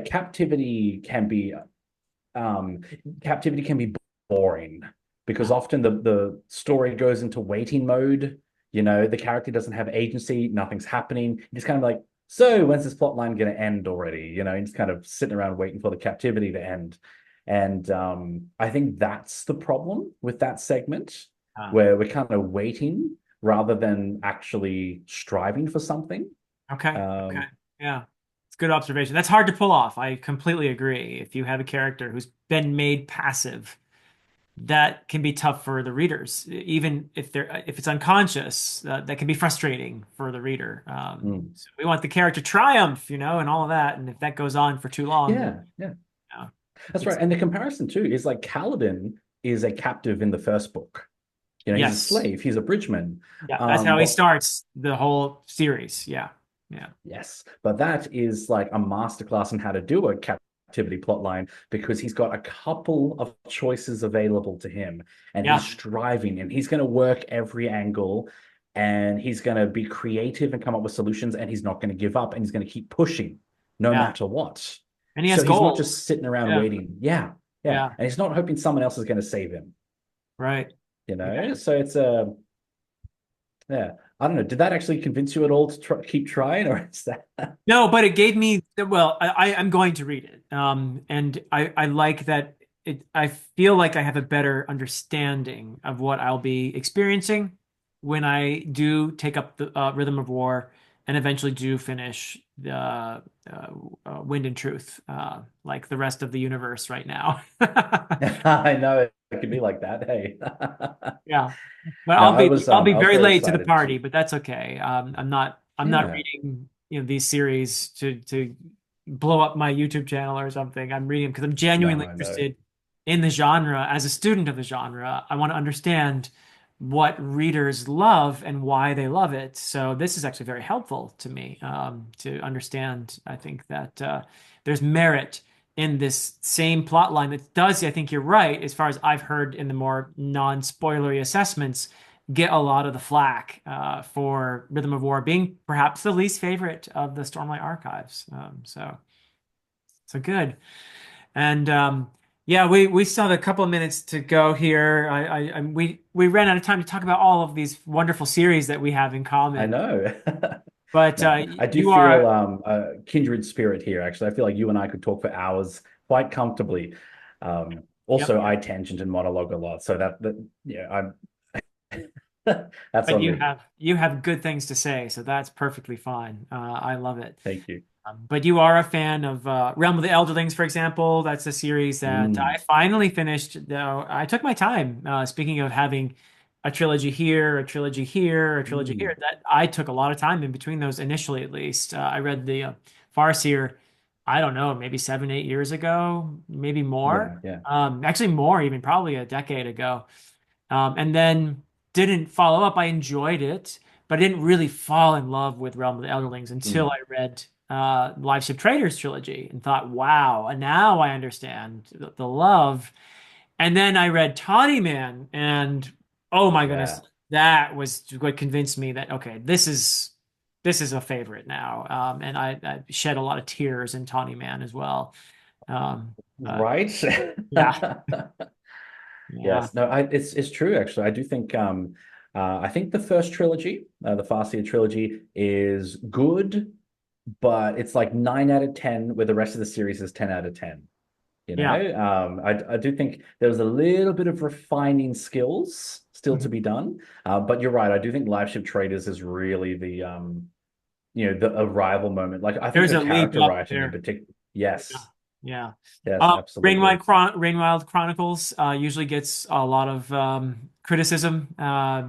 um, captivity can be boring because Uh, often the story goes into waiting mode. The character doesn't have agency, nothing's happening. You're just kind of like, so when's this plot line going to end already? You're just kind of sitting around waiting for the captivity to end. And I think that's the problem with that segment, uh, where we're kind of waiting rather than actually striving for something. okay. Okay. Um, Yeah. It's a good observation. That's hard to pull off. I completely agree. If you have a character who's been made passive, that can be tough for the readers. Even if it's unconscious, that can be frustrating for the reader. mm. So we want the character triumph, and all of that. And if that goes on for too long, then Yeah, yeah. uh, That's right. it's And the comparison too is like Kaladin is a captive in the first book. He's a yes, slave, he's a bridgeman. yeah. That's how he But starts the whole series. Yeah, yeah, yes, but that is like a masterclass in how to do a captivity plotline because he's got a couple of choices available to him and he's yeah, striving and he's going to work every angle and he's going to be creative and come up with solutions and he's not going to give up and he's going to keep pushing no yeah. matter what. And he has So he's not goals. just sitting around Yeah, waiting. Yeah, yeah. yeah. And he's not hoping someone else is going to save him. Right. Yeah. So it's a yeah. I don't know. Did that actually convince you at all to keep trying, or is that? No, but it gave me, well, I'm going to read it. And I like that I feel like I have a better understanding of what I'll be experiencing when I do take up the Rhythm of War and eventually do finish the Wind and Truth, like the rest of the universe right now. I know it could be like that. Hey, Yeah. But no, I'll be I was very very late to the excited party, to. but that's okay. I'm not Yeah, reading, these series to blow up my YouTube channel or something. I'm reading them because I'm no, genuinely I know. interested in the genre. As a student of the genre, I want to understand what readers love and why they love it. So this is actually very helpful to me, to understand. I think that there's merit in this same plot line that does, I think you're right, as far as I've heard in the more non-spoilery assessments, get a lot of the flack for Rhythm of War being perhaps the least favorite of the Stormlight archives. So good. And yeah, we still have a couple of minutes to go here. We ran out of time to talk about all of these wonderful series that we have in I common. know. But No, I do you feel are, a kindred spirit here. Actually, I feel like you and I could talk for hours quite comfortably. yep. Also, I tangent and monologue a lot, so that yeah, I'm that's But on me. you have good things to say, so that's perfectly fine. I love it. Thank you. But you are a fan of Realm of the Elderlings, for example. That's a series that I Mm, finally finished. Though I took my time. Speaking of having a trilogy here, a trilogy here, a trilogy mm. here, that I took a lot of time in between those initially, at least. I read the Farseer, I don't know, maybe 7, 8 years ago, maybe more. Yeah, yeah. Actually, more, even probably a decade ago. And then didn't follow up. I enjoyed it, but I didn't really fall in love with Realm of the Elderlings until Mm. I read Live Ship Traders trilogy and thought, wow, and now I understand the love. And then I read Tawny Man, and oh my goodness, Yeah. that was what convinced me that okay, this is a favorite now. And I shed a lot of tears in Tawny Man as well. Um, uh, Right. yeah, yeah, Yes. No, it's true actually. I do think I think the first trilogy, the Farseer trilogy, is good, but it's like 9 out of 10, where the rest of the series is 10 out of 10. You Yeah. know, I do think there's a little bit of refining skills still to Mhm. be done. But you're right. I do think Live Ship Traders is really the arrival moment. Like I think There's the a leap character up writing in there. particular. Yeah. Yes, Yeah. yes, absolutely. Rainwild Chronicles usually gets a lot of criticism,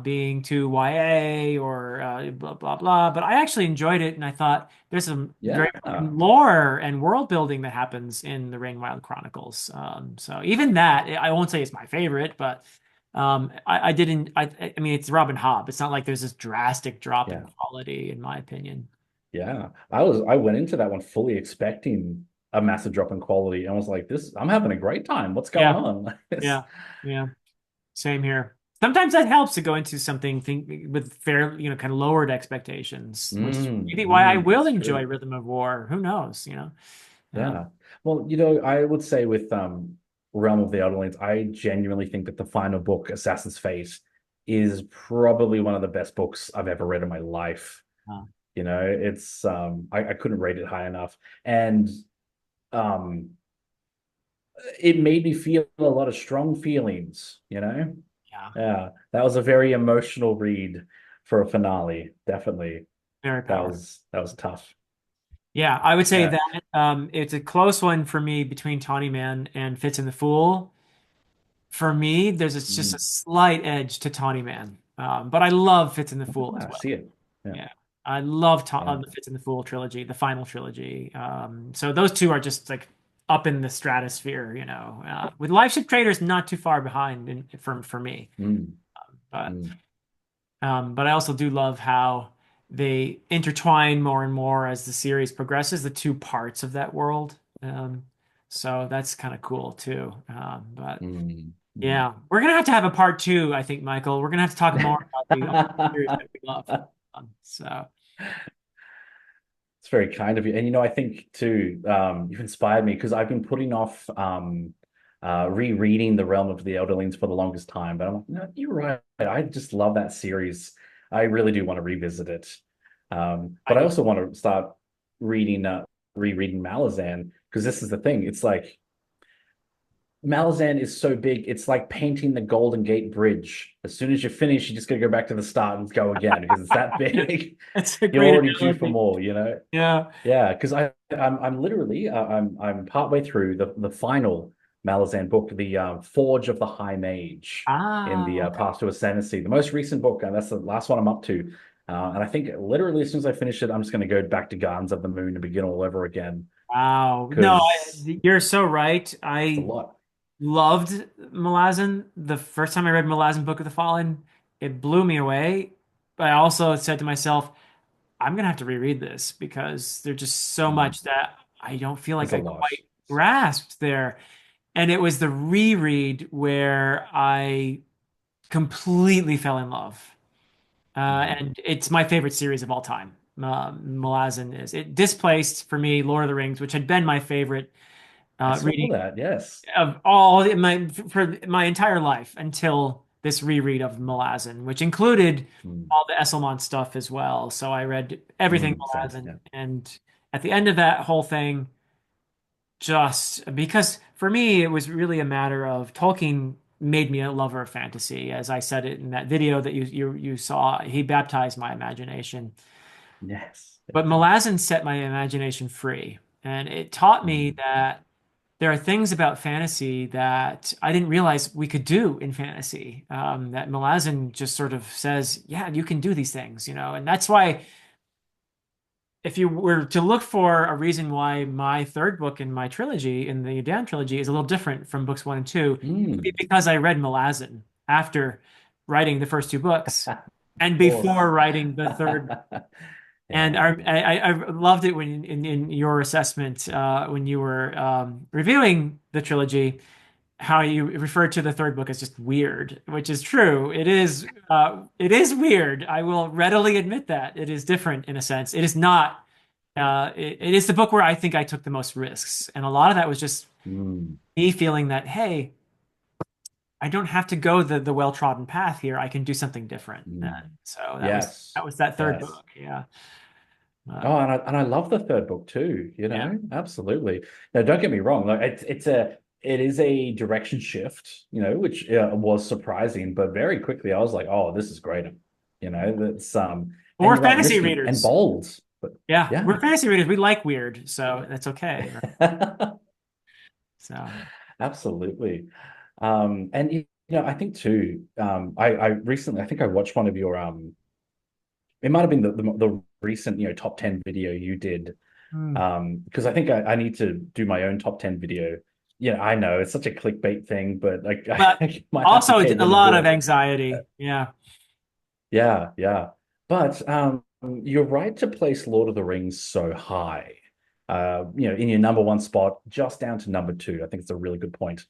being too YA or blah blah blah. But I actually enjoyed it, and I thought there's some very Yeah. important lore and world building that happens in the Rainwild Chronicles. So even that, I won't say it's my favorite, but I didn't. I mean, it's Robin Hobb. It's not like there's this drastic drop in Yeah. quality, in my opinion. Yeah. I went into that one fully expecting a massive drop in quality. And I was like, I'm having a great time. What's going Yeah, on? yeah, yeah. Same here. Sometimes that helps to go into something with fair, kind of lowered expectations, which is maybe why I will It's enjoy true. Rhythm of War. Who knows? Yeah. Well, I would say with Realm of the Elder Lands, I genuinely think that the final book, Assassin's Fate, is probably one of the best books I've ever read in my life. Uh, It's I couldn't rate it high enough. And um it made me feel a lot of strong feelings. yeah, Yeah. That was a very emotional read for a finale. Definitely. very That powerful. was that was tough. Yeah, I would say Yeah. that it's a close one for me between Tawny Man and Fitz and the Fool. For me, just a Mm. slight edge to Tawny Man, but I love Fitz and the Fool as I see well. it. Yeah. Yeah. I love Yeah. the Fitz and the Fool trilogy, the final trilogy. So those two are just like up in the stratosphere. With Life Ship Traders not too far behind for me. Mm. But Mm. but I also do love how they intertwine more and more as the series progresses, the two parts of that world. So that's kind of cool too. But Mm. Mm. yeah, we're gonna have to have a part two, I think, Michael. We're gonna have to talk more about the other series that we love. So It's very kind of you. And I think too, you've inspired me because I've been putting off rereading The Realm of the Elderlings for the longest time. But I'm like, no, you're right. I just love that series. I really do want to revisit it. I But I do. also want to start reading rereading Malazan, because this is the thing. It's like Malazan is so big, it's like painting the Golden Gate Bridge. As soon as you finish, you just gotta go back to the start and go again because it's that big. That's a You're great already due for analogy. more. Yeah. Yeah, because I'm literally I'm partway through the final Malazan book, the Forge of the High Mage in Ah, the okay. Path to Ascendancy, the most recent book, and that's the last one I'm up to. And I think literally as soon as I finish it, I'm just going to go back to Gardens of the Moon and begin all over again Wow. No, because you're so right. it's a I lot. loved Malazan. The first time I read Malazan Book of the Fallen, it blew me away. But I also said to myself, I'm gonna have to reread this because there's just so Mm, much that I don't feel like there's a I lot. quite grasped there. And it was the reread where I completely fell in love. Mm. And it's my favorite series of all time. Malazan is. It displaced for me Lord of the Rings, which had been my favorite I saw reading that. Yes. of all in my for my entire life until this reread of Malazan, which included Mm, all the Esselmont stuff as well. So I read everything same. Malazan, Yeah. and at the end of that whole thing, just because for me it was really a matter of Tolkien made me a lover of fantasy, as I said it in that video that you saw. He baptized my imagination, Yes. but Malazan set my imagination free, and it taught me Mm, that there are things about fantasy that I didn't realize we could do in fantasy. That Malazan just sort of says, yeah, you can do these things. And that's why if you were to look for a reason why my third book in my trilogy, in the Adan trilogy, is a little different from books one and two, it would be mm. because I read Malazan after writing the first two books Of and before course. writing the third. And Yeah. I loved it when in your assessment when you were reviewing the trilogy, how you referred to the third book as just weird, which is true. It is weird. I will readily admit that it is different in a sense. It is not. It is the book where I think I took the most risks, and a lot of that was just Mm. me feeling that, hey, I don't have to go the well-trodden path here. I can do something different. Mm. So Yes. that was that third Yes. book. Yeah. Oh, Um, and I love the third book too, yeah. absolutely. Now, don't get me wrong, like it is a direction shift, which was surprising, but very quickly I was like, oh, this is great. That's and We're you're right, fantasy risky and readers. bold, but Yeah, yeah. we're fantasy readers. We like weird, so that's okay. Right? So, Absolutely. And I think too, I recently I think I watched one of your it might have been the recent, top 10 video you did. hmm. Because I think I need to do my own top 10 video. Yeah, I know it's such a clickbait thing, but like But I might have to also cave a in and lot do of it. anxiety. Yeah. Yeah, yeah. But you're right to place Lord of the Rings so high. In your number one spot, just down to number two. I think it's a really good point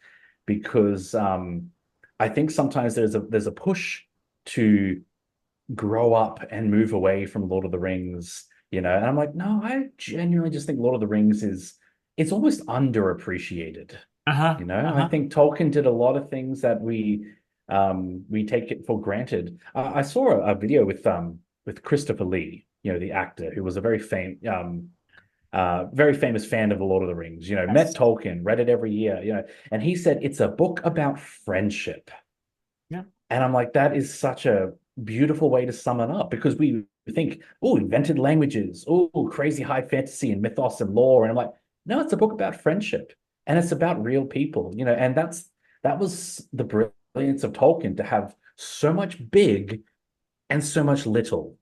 because I think sometimes there's a push to grow up and move away from Lord of the Rings, and I'm like, no, I genuinely just think Lord of the Rings is it's almost underappreciated. Uh-huh. I Uh-huh. think Tolkien did a lot of things that we take it for granted. I saw a video with Christopher Lee, the actor who was a very famous fan of the Lord of the Rings. Met Yes. Tolkien, read it every year. And he said it's a book about friendship. Yeah. And I'm like, that is such a beautiful way to sum it up because we think, oh, invented languages, oh, crazy high fantasy and mythos and lore. And I'm like, no, it's a book about friendship and it's about real people, and that was the brilliance of Tolkien to have so much big and so much little,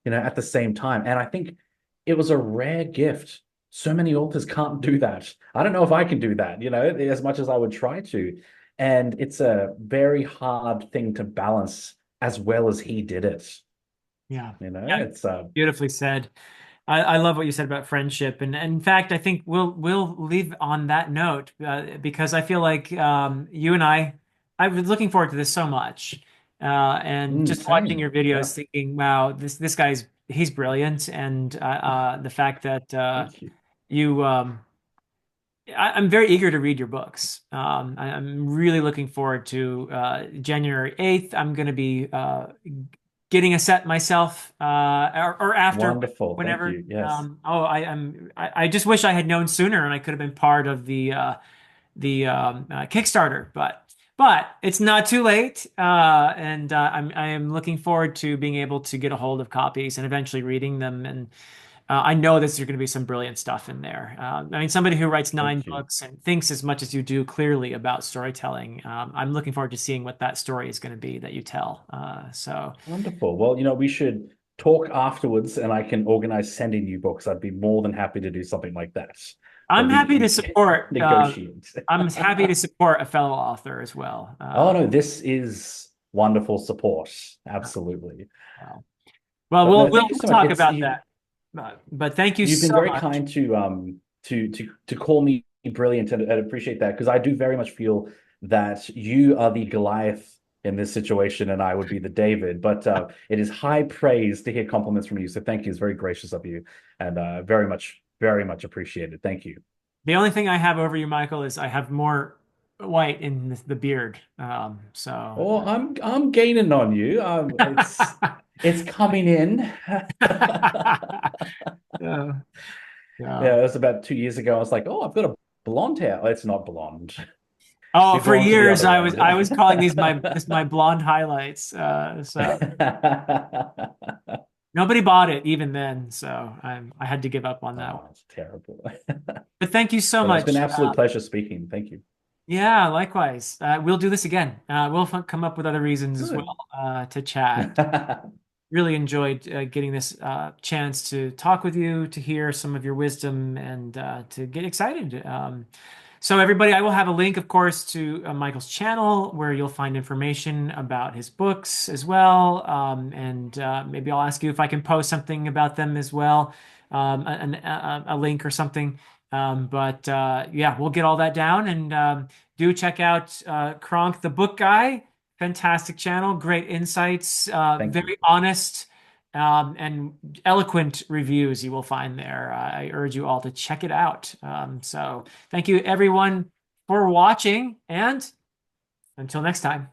at the same time. And I think it was a rare gift. So many authors can't do that. I don't know if I can do that, as much as I would try to. And it's a very hard thing to balance as well as he did it. Yeah. Yeah. It's Beautifully said. I love what you said about friendship, and in fact, I think we'll leave on that note because I feel like you and I was looking forward to this so much, and just watching your same. Yeah. videos, thinking, wow, this guy's he's brilliant, and the fact that Thank you. you I'm very eager to read your books. I'm really looking forward to January 8th. I'm going to be getting a set myself or after Wonderful. Thank whenever. you. Yes. I just wish I had known sooner and I could have been part of the Kickstarter, but it's not too late. And I am looking forward to being able to get a hold of copies and eventually reading them. And I know there's going to be some brilliant stuff in there. I mean, somebody who writes nine Thank you. books and thinks as much as you do clearly about storytelling. I'm looking forward to seeing what that story is going to be that you tell. So Wonderful. Well, we should talk afterwards and I can organize sending you books. I'd be more than happy to do something like that. But I'm happy to we support. negotiate. I'm happy to support a fellow author as well. Oh no, this is wonderful support. Absolutely. Well, well, But no, we'll thank you so much. talk about that. But thank you You've so been very much. kind to call me brilliant and appreciate that because I do very much feel that you are the Goliath in this situation and I would be the David. But it is high praise to hear compliments from you. So thank you. It's very gracious of you and very much appreciated. Thank you. The only thing I have over you, Michael, is I have more white in the beard. So. Oh, I'm gaining on you. It's coming in. Yeah. Yeah, Yeah. it was about 2 years ago. I was like, oh, I've got a blonde hair. Oh, it's not blonde. Oh, You're for drawn to the years other end. I was calling these my blonde highlights. So nobody bought it even then. So I had to give up on that one. Oh, it's terrible. But thank you so But it's been much. an absolute pleasure speaking. Thank you. Yeah, likewise. We'll do this again. We'll come up with other reasons as well Good. to chat. Really enjoyed getting this chance to talk with you, to hear some of your wisdom, and to get excited. So, everybody, I will have a link, of course, to Michael's channel where you'll find information about his books as well. And maybe I'll ask you if I can post something about them as well, a link or something. But yeah, we'll get all that down and do check out Cronk the Book Guy. Fantastic channel, great insights, Thank you. very honest and eloquent reviews you will find there. I urge you all to check it out. So thank you everyone for watching and Until next time.